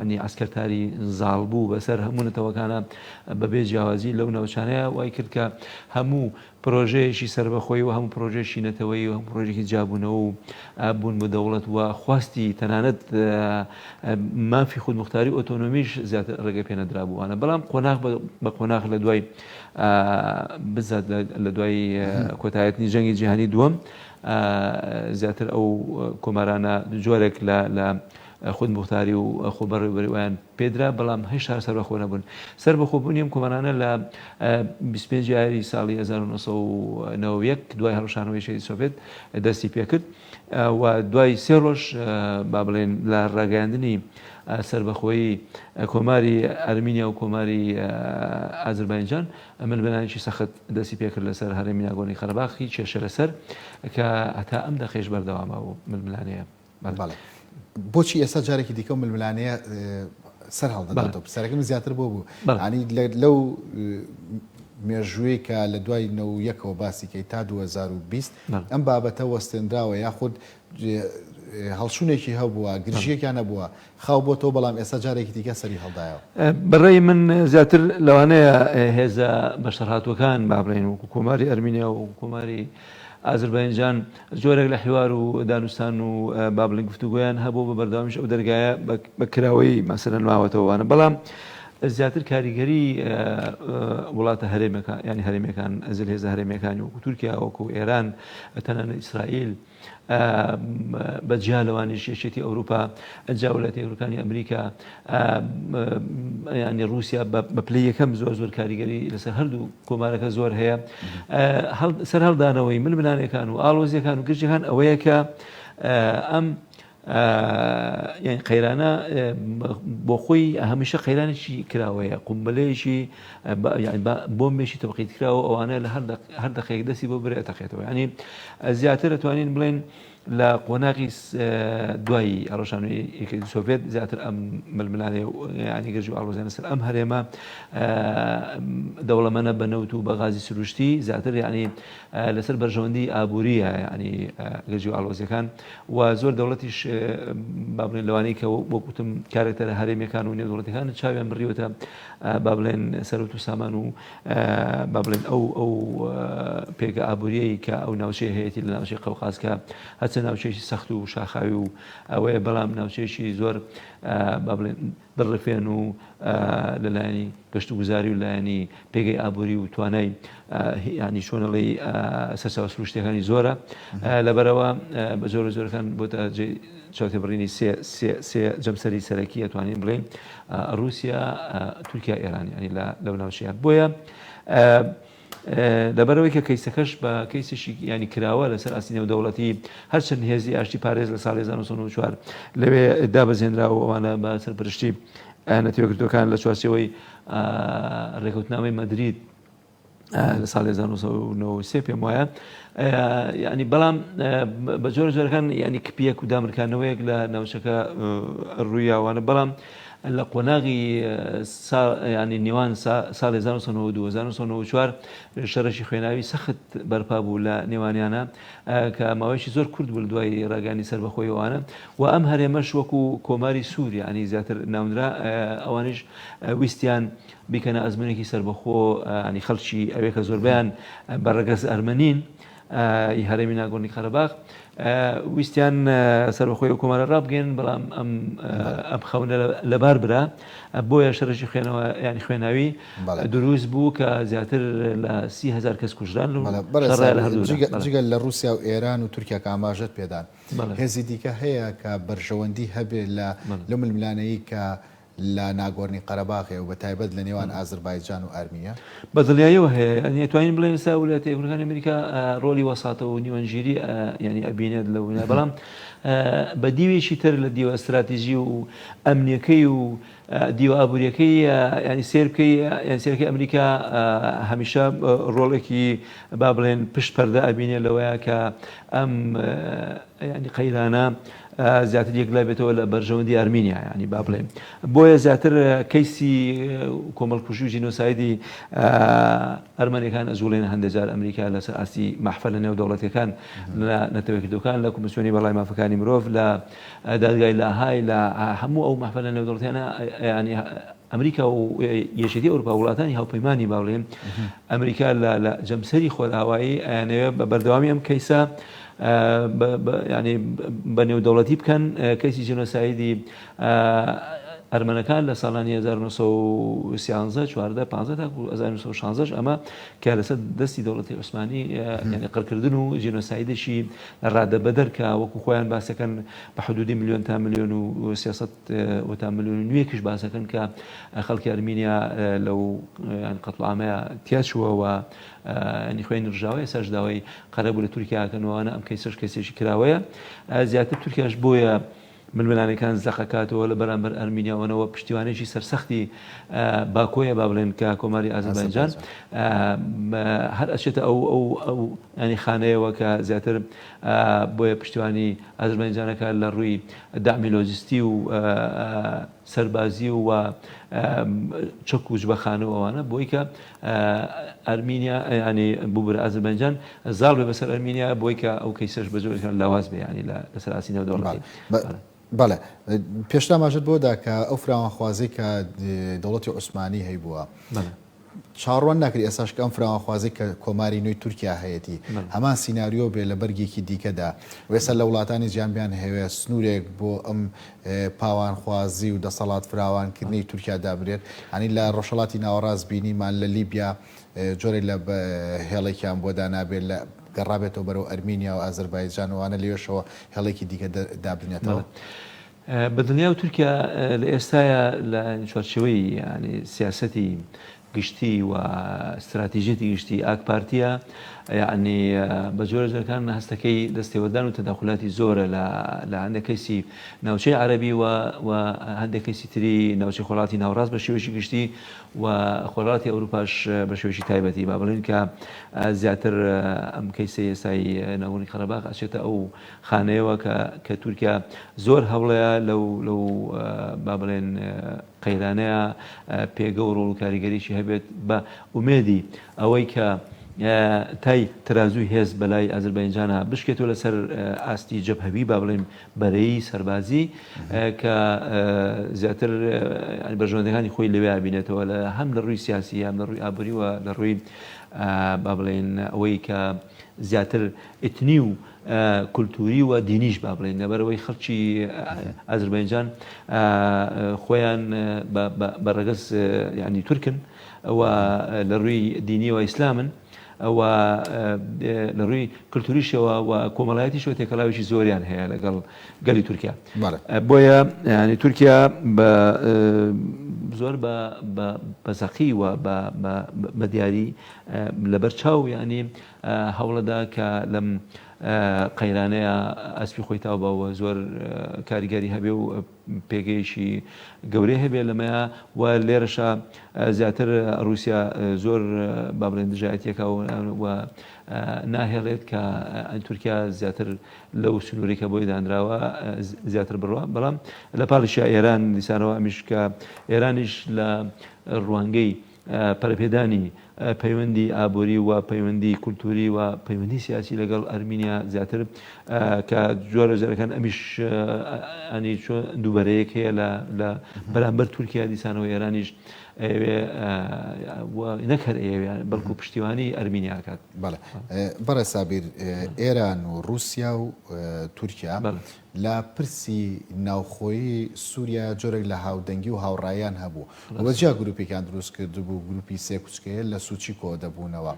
ینی ئەسکەرتاری زاڵ بوو بەسەر هەموو نەتەوەکانە بەبێ جیاوازی لەو ناوچانەیە وای کرد کە هەموو پرۆژەیەکی سربەخۆی و هەموو پرۆژێکی نەتەوەی و هەموو پرۆژێکی جیابوونەوە و بوون بە دەوڵەت و خواستی تەنانەت مافی خودمختاری ئۆتۆنۆمیش زیاتر ڕێگە پێ نەدرابووانە، بەڵام قۆناغ بە قۆناغ لە دوای بزات لە دوای کۆتایەتنی جەنگی جیهانی دووەم زیاتر ئەو کۆمارانە جۆرێک لە خودمختاری و خۆبەڕێوەریوایان پێدرا، بەڵام هێشتا سەربەخۆ نەبوون. سەربەخۆبوونی ئەم کۆمارانە لە 25 یاری ساڵی 1991 دوای هەڵۆژانەوەی یەکێتی سۆڤێت دەستی پێکرد و دوای 3 ڕۆژ با بڵێن لە ڕاگەیاندنی سەربەخۆیی کۆماری ئەرمینیا و کۆماری ئازربایجان ململانێکی سەخت دەستی پێکرد لەسەر هەرێمی ناگۆرنی قەرەباغ، کێشە لەسەر کە هەتا ئەم دەخێش بەردەوامە و ململانەیە. بۆچی ئێستا جارێکی دیکە ململانەیە سەر هەڵدەداتەوە پرسیارەکەم زیاتر بۆ ینی لەو مێژووی کە لە دوای 91ەوە باسیکەی تا 2020 ئەم بابەتە وەستێنراوە یاخود هەڵچوونێکی هەبووە گرژیەکیان نەبووە خاو بۆ تۆ بەڵام ئێستا جارێکی دیکە سەری هەڵدایەوە. بەڕێی من زیاتر لەوانەیە هێزە بەشەرهاتوەکان با بڵێن وەکو کۆماری ئەرمینیا و کۆماری ئازربایجان جۆرێک لە حیوار و دانوستان و با بڵێن گفتوگویان هەبوو بە بەردەوامیش ئەو دەرگایە بە کراوەی مەسەلەن ماوەتەوەوانە بەڵام زیاتر کاریگەری وڵاتە هەرێمەکان ینی هەرێمەکان ئەزل هێزە هەرێمەکانی وەکو تورکیا وەکو ئێران تەنانەت ئیسرائیل بەجیا لەوانیش یەکێتی ئەوروپا ئەجا وڵاتی یەکگرتووەکانی ئەمریکا ینی رووسیا بە پلەی یەکەم زۆر کاریگەری لەسەر هەردوو کۆمارەکە زۆر هەیە سەر هەڵدانەوەی ململانەکان و ئاڵۆزیەکان و گرژەکان ئەوەیە کە ئەم یعنی قەیرانە بۆ خۆی هەمیشە قەیرانێکی کراوەیە قومبلەیەکی بۆمبێکی تەبقیت کراوە ئەوانە لە هەر دەقەیەک دەستی بۆ برێ تەقێتەوە ینی زیاتر دەتوانین بڵێن لە قۆناغی دوایی ئەڕۆژانەوەی یەکێتی سۆڤێت زیاتر ئەم ململانێ ینی گەرج و ئاڵۆزیانە سەر ئەم هەرێمە دەوڵەمەنە بە نەوت و بە غازی سروشتی زیاتر ینی لەسەر بەرژەوەندی ئابووریە ینی گەرج و ئاڵۆزیەکان و زۆر دەوڵەتیش با بڵێن لەوانەیە کە وەکوتم کارێکتەرە هەرێمیەکان و نێودەوڵەتەکان چاویان بڕیوەتە با بڵێن سەرەوت و سامان و با بڵێن ئەو پێگە ئابووریەی کە ئەو ناوچەی هەیەی لە ناوچەی قەوقاز کە هەچە ناوچەیەکی سەخت و شاخاوی و ئەوەیە بەڵام ناوچەیەکی زۆر با بڵێن بڕفێن و لەلایەنی گەشت و گوزاری و لایەنی پێگەی ئابووری و توانای ینی چۆنەڵی سەرچاوە سروشتیەکانی زۆرە لەبەرەوە بە زۆرەکان بۆتە چاوتێبڕینی سێ جەمسەری سەرەکی ئەتوانین بڵێن رووسیا تورکیا ئێران ینی لەو ناوچەیە بۆیە لەبەرەوەی کە کەیسەکەش بە کەیسێکی ینی کراوە لەسەر ئاسی نێودەوڵەتی هەرچەند هێزی ئاشتی پارێز لە ساڵی 1994 لەوێ دابەزێنراوە ئەوانە بە سەرپەرشتی نەتیوەکردەکان لە چوارچێوەی ڕێکەوتنامەی مەدرید لە ساڵی 1993 پێم وایە ینی بەڵام بە جۆرەکان ینی کپیەک و دامرکانەوەیەک لە ناوچەکە ڕوویاوانە بەڵام لە قۆناغی ینی نێوان ساڵی 1994 شەڕەشی خوێناوی سەخت بەرپا بوو لە نێوانیانە کە ماوەیەکی زۆر کورد بوو دوای ڕاگانی سەربەخۆیەوانە و ئەم هەرێمەش وەکو کۆماری سووری ینی زیاتر ناونرا ئەوانش ویستیان بیکەنە ئەزمونێکی سەربەخۆ ینی خەڵکی ئەوەیە کە زۆربیان بەڕێگەز ئەرمەنین هەرێمی ناگۆرنی قەرەباغ ویستیان سەربەخۆی کۆمارە ڕابگەن بەڵام ئەم خەونە لەبار برا بۆیە شەڕەشی خوێنەوە ینی خوێناوی دروست بوو کە زیاتر لە 30,000 کەس کوژران جگەل لە رووسیا و ئێران و تورکیا کە ئاماژەت پێدان هێزی دیکە هەیە کە بەرژەوەندی هەبێت لە ململانەیە کە لە ناگۆرنی قەرەباغێ و بە تایبەت لە نێوان ئازربایجان و ئەرمینیا بە دڵیاییەوە هەیە توانین بڵێن ئێستا وڵاتە یەکگرتووەکانی ئەمریکا ڕۆلی وەساتە و نیوەنگیری ینی ئەبینێت لە وینە بەڵام بە دیوێکی تر لە دیوە ئەستراتیژی و ئەمنیەکەی و دیوە ئابوووریەکەی ینی سێرکەی سێرەکەی ئەمریکا هەمیشە ڕۆڵێکی با بڵێن پشت پەردە ئەبینێ لەوەیە کە ئەم ینی قەیرانە زیاتر یەک لای بێتەوە لە بەرژەوەندی ئەرمینیا ینی با بڵێن بۆیە زیاتر کەیسی کۆمەڵکوژی و جینۆسایدی ئەرمەنیەکان ئەزوڵێن هەندێک جار ئەمریکا لەسەر ئاستی مەحفەل لە نێودەوڵەتیەکان لە نەتەوەیەکردەکان لە کۆمسیۆنی بەڵای مافەکانی مرۆڤ لە دادگای لاهای لە هەموو ئەو مەحفەل لە نێودەوڵەتیانە ینی ئەمریکا و یەکێتی ئەوروپا وڵاتانی هاوپەیمانی با بڵێن ئەمریکا لە جەمسەری خۆرئاوایی ئەیانەوێ بە بەردەوامی ئەم کەیسە ینی بە نێودەوڵەتی بکەن کەیسی جینۆسایدی ئەرمەنەکان لە ساڵانی 1913 14 15 تا 1916 ئەمە کە لەسەر دەستی دەوڵەتی عوسمانی ینی قڕکردن و جینۆسایدێکی ڕادەبەدەر کە وەکو خۆیان باسەکەن بە حدودی ملیۆن تا ملیۆن و 300 تا ملیۆن و نوێکش باسەکەن کە خەڵکی ئەرمینیا لەو قەتڵعامەیە تیاچووە و ینی خوێن ڕژاوی سەرش داوای قەرەبوو لە تورکیاکەنەوەوانە ئەم کەیسەش کەسێکی کراوەیە زیاتر تورکیاش بۆیە ململانەکان زەقەکاتەوە لە بەرامبەر ئەرمینیاوەنەوە پشتیوانێکی سەرسەختی باکۆیە با بڵێن کە کۆماری ئازەربایجان هەر ئەچێتە ئەو ینی خانەیەوە کە زیاتر بۆیە پشتیوانی ئازەربایجانەکە لە ڕووی دامی لۆجستی و سەربازی و چەک و جبەخانە و ئەوانە بۆی کە ئەرمینیا ینی بوو بە ئازەربایجان زاڵ بێ بەسەر ئەرمینیا بۆی کە ئەو کەیسەش بە زۆرەکان لاواز بێ ینی لەسەر ئاسی نێودەوڵەتی. بەڵێ پێشتا ماژت بۆدا کە ئەو فراوانخوازی کە دەوڵەتی عوسمانی هەیبووە چاڕوان ناکری ئێساش کە ئەم فراوانخوازی کە کۆماری نوێی تورکیا هەیەی هەمان سینناریۆ بێ لە بەرگێکی دیکەدا وێستا لە وڵاتانی جیانبیان هەوێ سنوورێک بۆ ئەم پاوانخوازی و دەسەڵات فراوانکردنی تورکیا دابرێت هەنی لە ڕۆژهەڵاتی ناوەڕاست بینیمان لە لیبیا جۆرێک لە هێڵێکیان بۆ دانابێت لە گەڕابێتەوە بەرەو ئەرمینیا و ئازەربایجان وانە لێشەوە هێڵێکی دیکە دابنێتەوە. بە دنیا و تورکیا لە ئێستاە لە چوارچەوەی ینی سیاسەتی گشتی و استراتیژێتی گشتی ئاکپارتیە یعنی بە جۆرە جەرەکان هەستەکەی دەستێوەدان و تەداخلاتی زۆرە لە هەندێک کەیسی ناوچەی عەرەبی و هەندێک کەیسی تری ناوچەی خۆڵاتی ناوڕاست بە شێوەیەکی گشتی و خۆڵاتی ئەوروپاش بە شێوەیەکی تایبەتی با بڵێن کە زیاتر ئەم کەیسە ئێستای ناوەڕاستی قەرەباغ ئەچێتە ئەو خانەیەوە کە تورکیا زۆر هەوڵەیە لەو با بڵێن قەیرانەیە پێگە و ڕۆڵ و کاریگەریشی هەبێت بە ئومێدی ئەوەی کە تای ترازوی هێز بەلای ئازەربایجانە بشکێتەوە لەسەر ئاستی جەبهەوی با بڵێن بەرەی سەربازی کە زیاتر بەژۆندەکانی خۆی لەوێ بینێتەوە لە هەم لە ڕووی سیاسی هەم لە ڕووی ئابووری و لە ڕووی با بڵێن ئەوەی کە زیاتر ئتنی و کولتوری و دینیش با بڵێن لەبەرەوەی خەڵکی ئازەربایجان خۆیان بە ڕەگەز ینی تورکن و لە ڕووی دینی و ئیسلامن و لە ڕووی کللتوریشەوە و کۆمەڵایەتیشەوە تێکەڵاوێکی زۆریان هەیە لەگەڵ گەلی تورکیا بۆیە ینی تورکیا زۆر بە زەقی و بە دیاری لەبەر چاو ینی هەوڵەدا کە لەم قەیرانەیە ئەسپی خۆی تاوبەوە زۆر کاریگەری هەبێ و پێگەیشی گەورەی هەبێ لەمەیە و لێرەشە زیاتر رووسیا زۆر با بڵێن دژایەتیەکە و ناهێڵێت کە تورکیا زیاتر لەو سنوورێکە بۆی دانراوە زیاتر بڕوە بەڵام لە پاڵیشیا ئێران دیسانەوە ئەمیش کە ئێرانیش لە ڕوانگەی پەرەپێدانی پەیوەندی ئابووری و پەیوەندی کولتوری و پەیوەندی سیاسی لەگەڵ ئەرمینیا زیاتر کە جۆرە جارەکان ئەمیش ئەنی دووبەرەیەک هەیە لە بەرامبەر تورکیا دیسانەوە ئێرانیش نەکەر بەڵکو پشتیوانی ئەرمینیا کات. بەڕێ سابیر ئێران و رووسیا و تورکیا لە پرسی ناوخۆیی سووریا جۆرێک لە هاودەنگی و هاوڕایان هەبوو وەجیا گروپێکیان دروست کرد بوو گروپی سێ کوچکەیە لە سوچی کۆ دەبوونەوە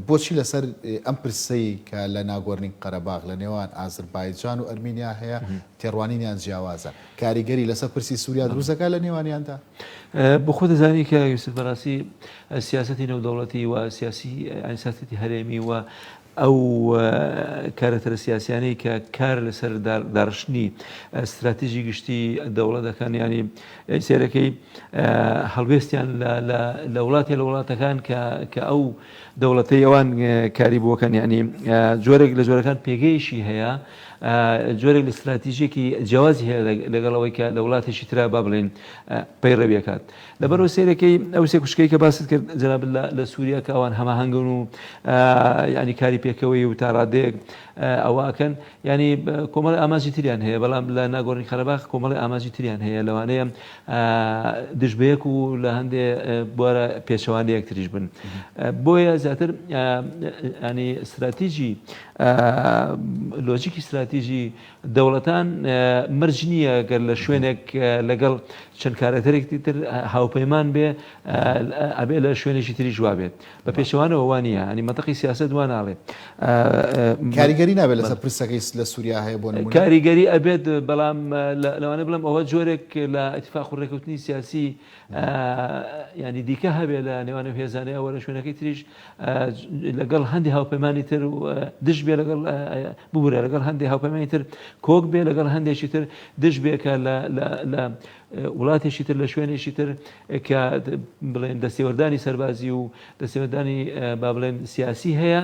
بۆچی لەسەر ئەم پرسەی کە لە ناگۆڕنی قەرەباغ لە نێوان ئازەربایجان و ئەرمینیا هەیە تێڕوانینیان جیاوازە کاریگەری لەسەر پرسی سووریا دروستەکە لە نێوانیاندا بۆ خۆ دەزانی کە یوسف بەڕاستی سیاسەتی نێودەوڵەتی و سیاسەتی هەرێمی و ئەو کارەتەرە سیاسیانەی کە کار لەسەر داڕشتنی استراتیژی گشتی دەوڵەت دەکەن ینی سێرەکەی هەڵوێستیان لە وڵاتەکان کە ئەو دەوڵەتەی ئەوان کاری بووەکەن ینی جۆرێک لە جۆرەکان پێگەیشی هەیە جۆرێک لە استراتیژیەکی جیاوازی هەیە لەگەڵەوەی کە لە وڵاتێکی ترا با بڵێن پەیڕەویەکات لەبەرەوە سێرەکەی ئەو سێ کوشکەی کە باست کرد جەناب لە سووریا کە ئەوان هەماهەنگن و ینی کاری پێکەوەی و تا ڕادەیەک ئەوواکەن ینی کۆمەڵی ئاماژی تریان هەیە بەڵام لە ناگۆڕنی قەرەباغ کۆمەڵی ئاماژی تریان هەیە لەوانەیە دژبەیەک و لە هەندێ بوارە پێچەوانەیەک تریش بن بۆیە زیاتر ینی استراتیژی لۆجیکی استراتیژی دەوڵەتان مەرج نییە گەر لە شوێنێک لەگەڵ چەند کارەتەرێکی تر هاوپەیمان بێ ئەبێ لە شوێنێکی تری جوا بێت بە پێچەوانەوە وانە ئەنی مەتەقی سیاست وان ناڵێ کاریگەری نابێت لەسەر پرسەکەی لە سووریا هەیە بۆ کاریگەری ئەبێت بەڵام لەوانە بڵم ئەوە جۆرێک لە ئەتیفاق و ڕێکەوتنی سیاسی ینی دیکە هەبێت لە نێوانە هێزانەیە وەرە شوێنەکەی تریش لەگەڵ هەندی هاوپەیمانی تر دش بێ لەگەڵ ببوورە لەگەڵ هەندی هاوپەیمانی تر کۆک بێ لەگەڵ هەندێکی تر دش بێکە لە وڵاتێکی تر لە شوێنێکی تر کە بڵێن دەستێوەردانی سەربازی و دەستێوەردانی با بڵێن سیاسی هەیە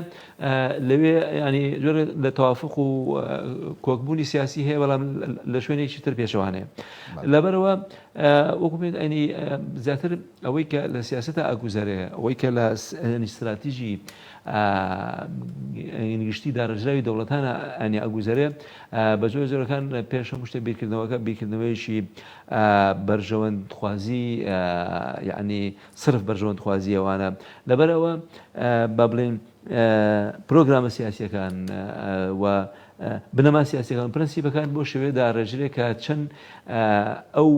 لەوێ ینی جۆرە لە تەوافق و کۆکبوونی سیاسی هەیە بەڵام لە شوێنێکی تر پێشەوانەیە لەبەرەوە وەکو پێت ئەینی زیاتر ئەوەی کە لە سیاسەتە ئاگوزارەیە ئەوەی کە لە استراتیژی گشتی داڕژراوی دەوڵەتانە ئەنی ئەگوزارێ بە زۆر زۆرەکان پێش هەموو شتێک بیرکردنەوەکە بیرکردنەوەیشی بەرژەوەندخوازی یعنی صرف بەرژەوەندخوازی ئەوانە لەبەرەوە با بڵێن پرۆگرامە سیاسیەکان و بنەما سیاسیەکان پرەنسیپەکان بۆ شێوەیەدا ڕێژرێک کە چەند ئەو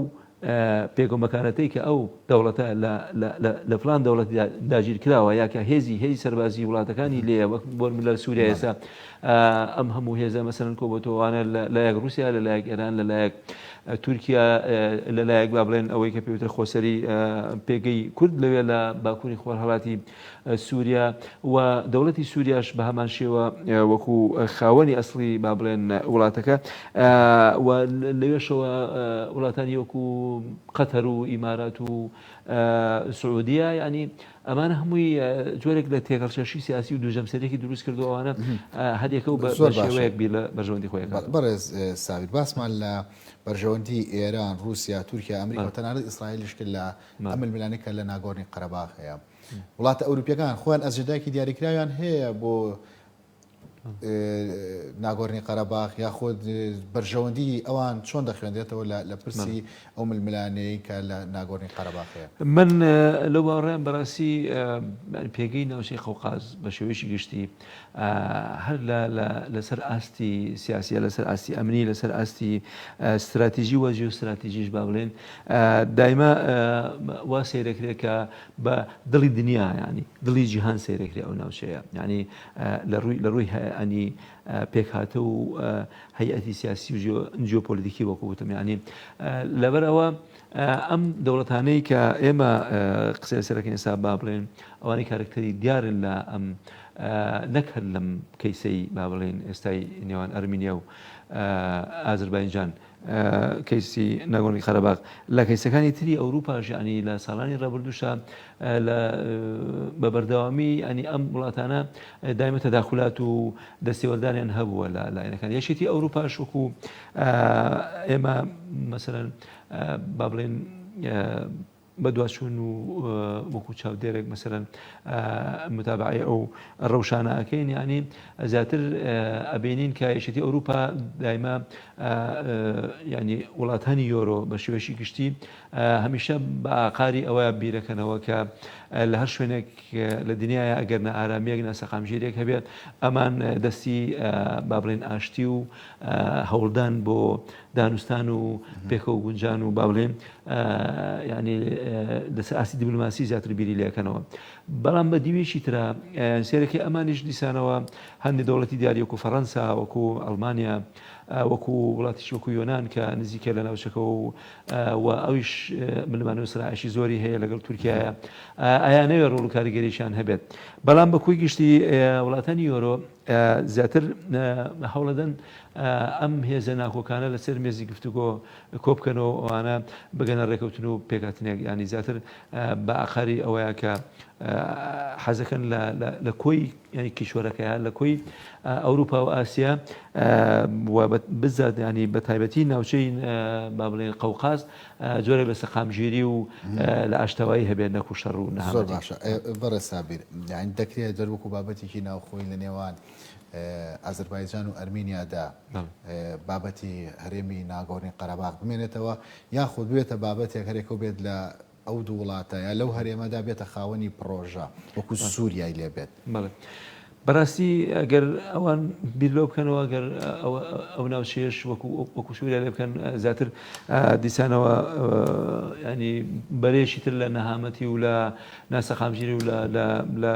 پێگۆمەکانەتەی کە ئەو دەوڵەتە لە فلان دەوڵەتی داگیر کراوە یا کە هێزی سەربازی وڵاتەکانی لێ وەک بۆ لە سووریا ئێستا ئەم هەموو هێزە مەسەرەن کۆبەتەوەوانە لەلایەک رووسیا لەلایەک ئێران لەلایەک تورکیا لەلایەک با بڵێن ئەوەی کە پێوتر خۆسەری پێگەی کورد لەوێ لە باکووری خۆرهەڵاتی سووریا و دەوڵەتی سووریاش بە هەمان شێوە وەکو خاوەنی ئەسڵی با بڵێن وڵاتەکە و لەوێشەوە وڵاتانی وەکو قەتەر و ئیمارات و سعودیە ینی ئەمانە هەمووی جۆرێک لە تێگەڵشەشی سیاسی و دووژەمسەرێکی دروست کردووانە هەدێکە و بە شێوەیەک بیر لە بەرژەوەندی خۆیەکە بەڕێز ساویر باسمان لە بەرژەوەندی ئێران رووسیا تورکیا ئەمریکا و تەنانەت ئیسرائیلیش کرد لە ئەم ململانێک کە لە ناگۆڕنی قەرەباغ هەیە وڵاتە ئەوروپیەکان خۆیان ئەجندایەکی دیاریکراویان هەیە بۆ ناگۆڕنی قەرەباغ یاخود بەرژەوەندی ئەوان چۆن دەخوێندرێتەوە لە پرسی ئەو ململانەی کە لە ناگۆڕنی قەرەباغ هەیە من لەو باوەڕێم بەڕاستی پێگەی ناوچەی قەوقاز بە شێوەیەکی گشتی هەر لەسەر ئاستی سیاسیە لەسەر ئاستی ئەمنی لەسەر ئاستی استراتیژی و ژیۆستراتیژیش با بڵێن دایما وا سیرەکرێت کە بە دڵی دنیا ینی دڵی جیهان سیرەکرێت ئەو ناوچەیە ینی لە ڕووی ئەنی پێکهاتە و هەیئەتی سیاسی و جیۆپۆلیتیکی وەکو وتم ینی لەبەرەوە ئەم دەوڵەتانەی کە ئێمە قسە لەسەرەکەین ئێستا با بڵێن ئەوانەی کارکتەری دیارن لە ئەم نەکرد لەم کەیسەی با بڵێن ئێستای نێوان ئەرمینیا و ئازربایجان کەیسی ناگۆڕنی قەرەباغ لە کەیسەکانی تری ئەوروپاش ینی لە ساڵانی ڕابردووشە بە بەردەوامی ئەنی ئەم وڵاتانە دایمە تەداخلات و دەستێوەردانیان هەبووە لە لایەنەکان یەکێتی ئەوروپاش وەکو ئێمە مەسەرەن با بڵێن بە دوچوون و وەکو چاودێرێک مەسەرەن متابعی ئەو ڕەوشانە ئەەکەین ینی زیاتر ئەبینین کە یەکێتی ئەوروپا دایما ینی وڵاتانی یۆرۆ بە شێوەیەکی گشتی هەمیشە بە ئاقاری ئەوە بیرەکەنەوە کە لە هەر شوێنێک لە دنیاە ئەگەر نە ئارامیەک نە سەقامژێرێک هەبێت ئەمان دەستی با بڵێن ئاشتی و هەوڵدان بۆ دانوستان و پێکە و گونجان و با بڵێن ینی دەسەر ئاسی دیپلۆماسی زیاتر بیری لێکەنەوە بەڵام بە دیوێشی ترە سێرەکەی ئەمانیش دیسانەوە هەندێک دەوڵەتی دیاری وەکو فەڕەنسا وەکو ئەڵمانیا وەکو وڵاتیش وەکو یۆنان کە نزیکە لە ناوچەکە و ئەویش ملمانە و سرایشی زۆری هەیە لەگەڵ تورکایە ئایانەوێ ڕۆڵ و کاریگەریشان هەبێت بەڵام بە کوی گشتی وڵاتانی یۆرۆ زیاتر هەوڵەدەن ئەم هێزە ناکۆکانە لەسەر مێزی گفتوگۆ کۆبکەنەوە ئەوانە بگەنە ڕێکەوتن و پێکاتنێک ینی زیاتر بە ئاخاری ئەوەیە کە حەزەکەن لە کۆی ینی کیشوەرەکەیان لە کۆی ئەوروپا و ئاسیا بزات ینی بە تایبەتی ناوچەی با بڵێن قەوقاز جۆرێک لە سەقامژێری و لە ئاشتەوایی هەبێت نەکو شەڕ و زۆر باشە بەڕێ سابیر یعنی دەکرێت دەروەکو بابەتێکی ناوخۆی لە نێوان ئازربایجان و ئەرمینیادا بابەتی هەرێمی ناگۆڕنی قەرەباغ بمێنێتەوە یاخود بێتە بابەتێک هەرێکە بێت لە ئەو دوو وڵاتە یا لەو هەرێمەدا بێتە خاوەنی پرۆژە وەکو سووریای لێ بێت بەڕاستی ئەگەر ئەوان بیرلۆ بکەنەوە ئەگەر ئەو ناوچێش وەکو سووریا لێ بکەن زیاتر دیسانەوە ینی بەرێشی تر لە نەهامەتی و لە ناسەقامژێری و لە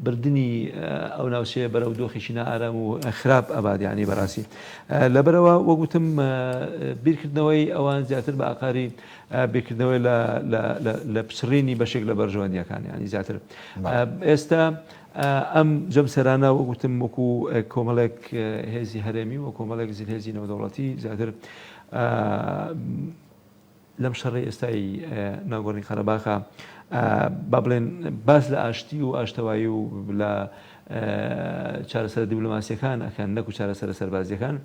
بردننی ئەو ناوچەیە بەرەو دۆخێکی نائارام و خراپ ئەباد یعنی بەڕاستی لەبەرەوە وەگوتم بیرکردنەوەی ئەوان زیاتر بە ئاقاری بیرکردنەوەی لە پچڕینی بەشێک لە بەرژەوەندیەکان ینی زیاتر ئێستا ئەم جەمسەرانە وەگوتم وەکو کۆمەڵێک هێزی هەرێمی و کۆمەڵێک هێزی نێودەوڵەتی زیاتر لەم شەڕی ئێستای ناگۆڕی قەرەباخە با بڵێن باس لە ئاشتی و ئاشتەوایی و لە چارەسەر دیبلۆماسیەکان ئەکەن نەکو چارەسەرە سەربازیەکان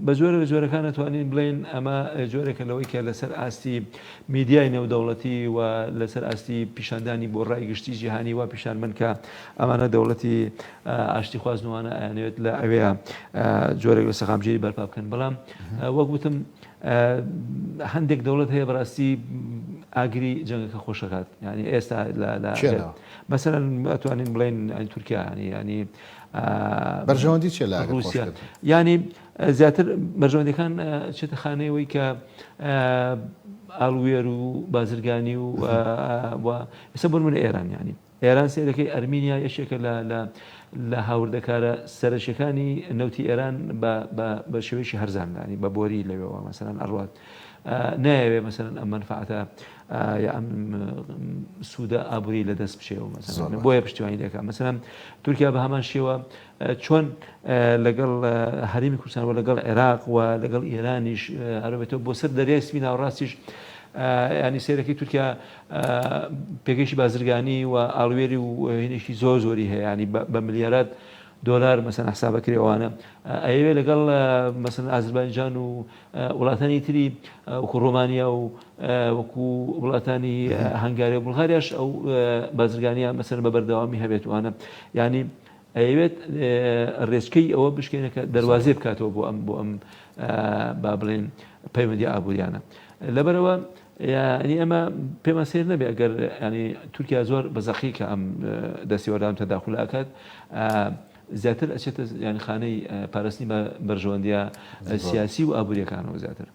بە جۆرە لە جۆرەکان ناتوانین بڵێن ئەمە جۆرێکە لەوەی کە لەسەر ئاستی میدیای نێودەوڵەتی و لەسەر ئاستی پیشاندانی بۆ ڕای گشتی جیهانی وا پیشان من کە ئەمانە دەوڵەتی ئاشتی خوازنەوەانە ئەیانوێت لە ئەوەیە جۆرێک لە سەقامگیری بەرپا بکەن بەڵام وەک گوتم هەندێک دەوڵەت هەیە بەڕاستی ئاگری جەنگەکە خۆشەکات ینی ئێستا مەسەرەن ئەتوانین بڵێن تورکیا ینی بەرژەوەندی چێ لە رووسیا ینی زیاتر بەرژەوەندەکان چێتە خانەیەوەی کە ئاڵوێر و بازرگانی و ئێستا بۆ نمونە ئێران ینی ئێران سێرەکەی ئەرمینیا یەکێکە لە هاوردەکارە سەرشەکانی نەوتی ئێران بە شێوەیەکی هەرزانانی بە بۆری لەوێەوە مەسەرەن ئەڕوات نایەوێ مەسەرەن ئەم منفعەتە ئەم سوودە ئابووری لە دەست بشێەوە مەسەرەن بۆیە پشتیوانی دەکات مەسەرەن تورکیا بە هەمان شێوە چۆن لەگەڵ هەرێمی کوردستان و لەگەڵ عێراق و لەگەڵ ئێرانیش هەروەتەوە بۆ سەر دەریای سپی ناوەڕاستیش ینی سێرەکەی تورکیا پێگەشی بازرگانی و ئاڵوێری و هێنێکی زۆری هەیە ینی بە ملیارات دۆلار مەسەن حسابەکرێوانە ئەوێ لەگەڵ مەسەن ئازربایجان و وڵاتانی تری وەکو ڕۆمانیا و وەکو وڵاتانی هەنگارە و بڵغاریاش ئەو بازرگانیە مەسەن بە بەردەوامی هەبێتوانە ینی ئەوێت ڕێچکەی ئەوە بشکێنەکە دەواازێ بکاتەوە بۆ ئەم با بڵێن پەیوەندی ئابوووریانە لەبەرەوە ینی ئەمە پێمە سێر نەبێ ئەگەر ینی تورکیا زۆر بەزەخی کە ئەم دەستیوەردان تەداخل ئاکات زیاتر ئەچێتە ینی خانەی پاراستنی بە بەرژەوەندیە سیاسی و ئابوووریەکانەوە زیاتر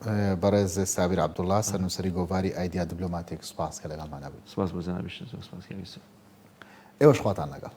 بەڕێز سابیر عەبدوڵڵا سەرنووسەری گۆڤاری ئایدیا دیبلۆماتیک سوپاس کە لەگەڵمانە بوویت سوپاس بۆ جەنابیش سوپاس ئێوەش خواتان لەگەڵ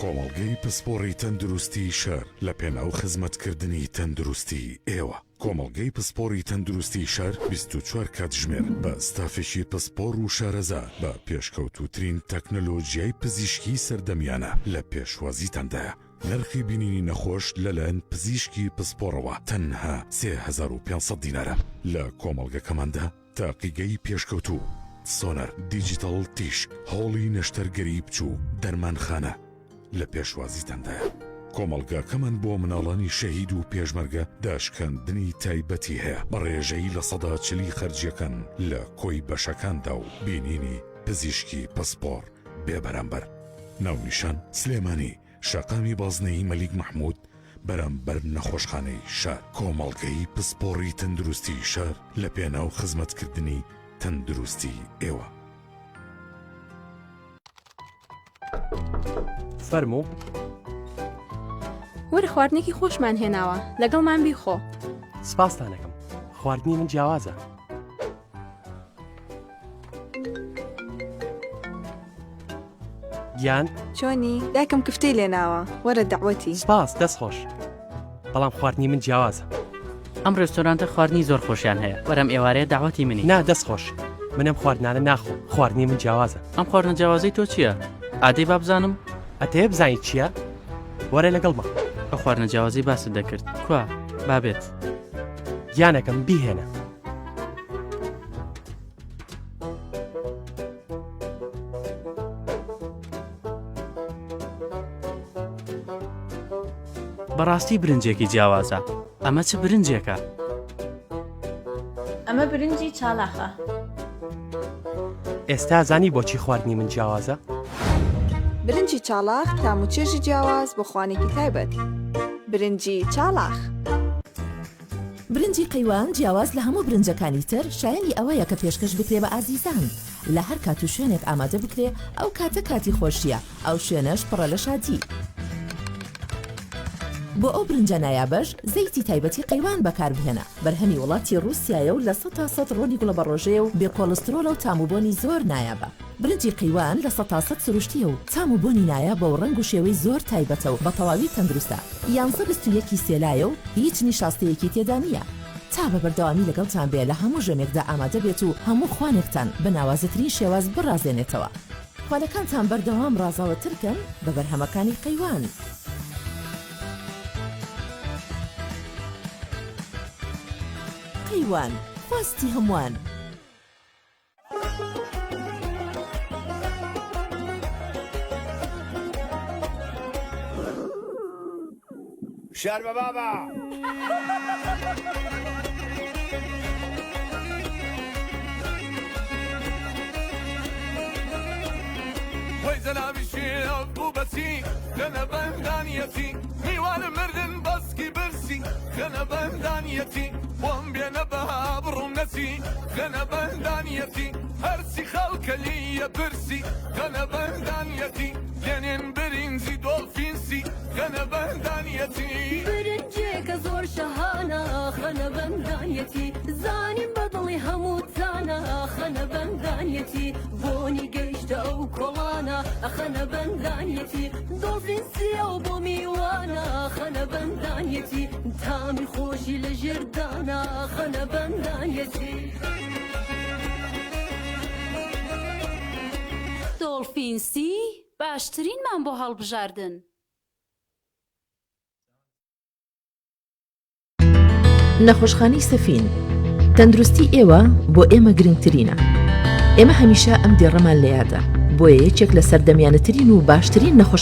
کۆمەڵگەی پسپۆڕی تەندروستی شەر لە پێناو خزمەتکردنی تەندروستی ئێوە کۆمەڵگەی پسپۆڕی تەندروستی شەر 24 کاتژمێر بە ستافێکی پسپۆڕ و شارەزا بە پێشکەوتوترین تەکنەلۆژیای پزیشکی سەردەمیانە لە پێشوازیتاندایە نرخی بینینی نەخۆش لەلایەن پزیشکی پسپۆڕەوە تەنها 3500 دینارە لە کۆمەڵگەکەماندا تاقیگەی پێشکەوتوو سۆنەر دیجیتال تیشک هۆڵی نەشتەرگەری بچوو دەرمانخانە لە پێشوازیتاندایە کۆمەڵگاکەمان بۆ مناڵانی شەهید و پێشمەرگە داشکاندنی تایبەتی هەیە بە ڕێژەی لە 140 خەرجیەکان لە کۆی بەشەکاندا و بینینی پزیشکی پسپۆڕ بێبەرامبەر ناونیشان سلێمانی شەقامی بازنەی مەلیک مەحموود بەرامبەر نەخۆشخانەی شار کۆمەڵگەی پسپۆڕی تەندروستی شار لە پێناو خزمەتکردنی تەندروستی ئێوە فەرموو وەرە خواردنێکی خۆشمان هێناوە لەگەڵمان بیخۆ سپاسدانەکەم خواردنی من جیاوازە گیان چۆنی دایکم کفتەی لێناوە وەرە دەعوەتی سپاس دەستخۆش بەڵام خواردنی من جیاوازە ئەم ڕێستۆرانتە خواردنی زۆر خۆشیان هەیە وەرەم ئێوارەیە داواتی منی نا دەستخۆش منم خواردنانە ناخۆم خواردنی من جیاوازە ئەم خواردنە جیاوازەی تۆ چییە؟ ئادەی با بزانم ئەتەیە بزانیت چییە؟ وەرە لەگەڵمە ئەو خواردنە جیاوازی باست دەکرد کوا بابێت گیانەکەم بیهێنە بەڕاستی برنجێکی جیاوازە ئەمە چ برنجێکە؟ ئەمە برنجی چالاخە ئێستا زانی بۆچی خواردنی من جیاوازە؟ برنجی چالاخ تاموچێژی جیاواز بۆ خوانێکی تایبەت. برنجی چالاخ. برنجی قەیوان جیاواز لە هەموو برنجەکانی تر شایەنی ئەوەیە کە پێشکەش بکرێ بە ئازیزان لە هەر کات و شوێنێک ئامادە بکرێ ئەو کاتە کاتی خۆشیە ئەو شوێنەش پڕە لە شادی. بۆ ئەو برنجە نایابەش زەیتی تایبەتی قەیوان بەکاربهێنە بەرهەمی وڵاتی رووسایە و لە 100% ڕۆنی گوڵە بەڕۆژەیە و بێکۆلسترۆل و تاموبۆنی زۆر نایابە. برنجی قەیوان لە 100% سروشتیە و تاموبۆنی نایابە و ڕنگ و شێوەی زۆر تایبەتە و بە تەواوی تەندروستە. 11 سێلایە و هیچ نیشاستەیەکی تێدا نییە. تا بە بەردەوامی لەگەڵتان بێ لە هەموو ژەمێکدا ئامادە بێت و هەموو خوانێکتان بە ناوازترین شێواز بڕازێنێتەوە. خوانەکانتان بەردەوام ڕازاوەترکەن بە بەرهەمەکانی قەیوان. قەیوان خواستی هەمووان. شار بە بابا وەی جەنابی شێڵ بوو بەچی خەنە بەندانیەتی میوانە مردن بەسکی برسی خەنە بەندانیەتی بۆم بێنە بەها بڕوم نەچی خەنە بەندانیەتی هەرچی خەڵکەلیە برسی خەنە بەندانیەتی لێنێن برینزی دۆڵفینسی خەنە بەندانیەتی برنجێکە زۆر شەهانە خەنە بەندانیەتی زانیم بەدڵی هەموو تانە خەنە بەندانیەتی بۆنی گەیشتە ئەو کۆڵانە خەنە بەندانیەتی دۆڵفینسیە و بۆ میوانە خەنە بەندانیەتی تامی خۆشی لە ژێردانە خەنە بەندانیەتی دۆڵفینسی باشترینمان بۆ هەڵبژاردن. نەخۆشخانەی سەفین تەندروستی ئێوە بۆ ئێمە گرنگترینە. ئێمە هەمیشە ئەم دێڕەمان لە یادە بۆیە یەکێک لە سەردەمیانەترین و باشترین نەخۆش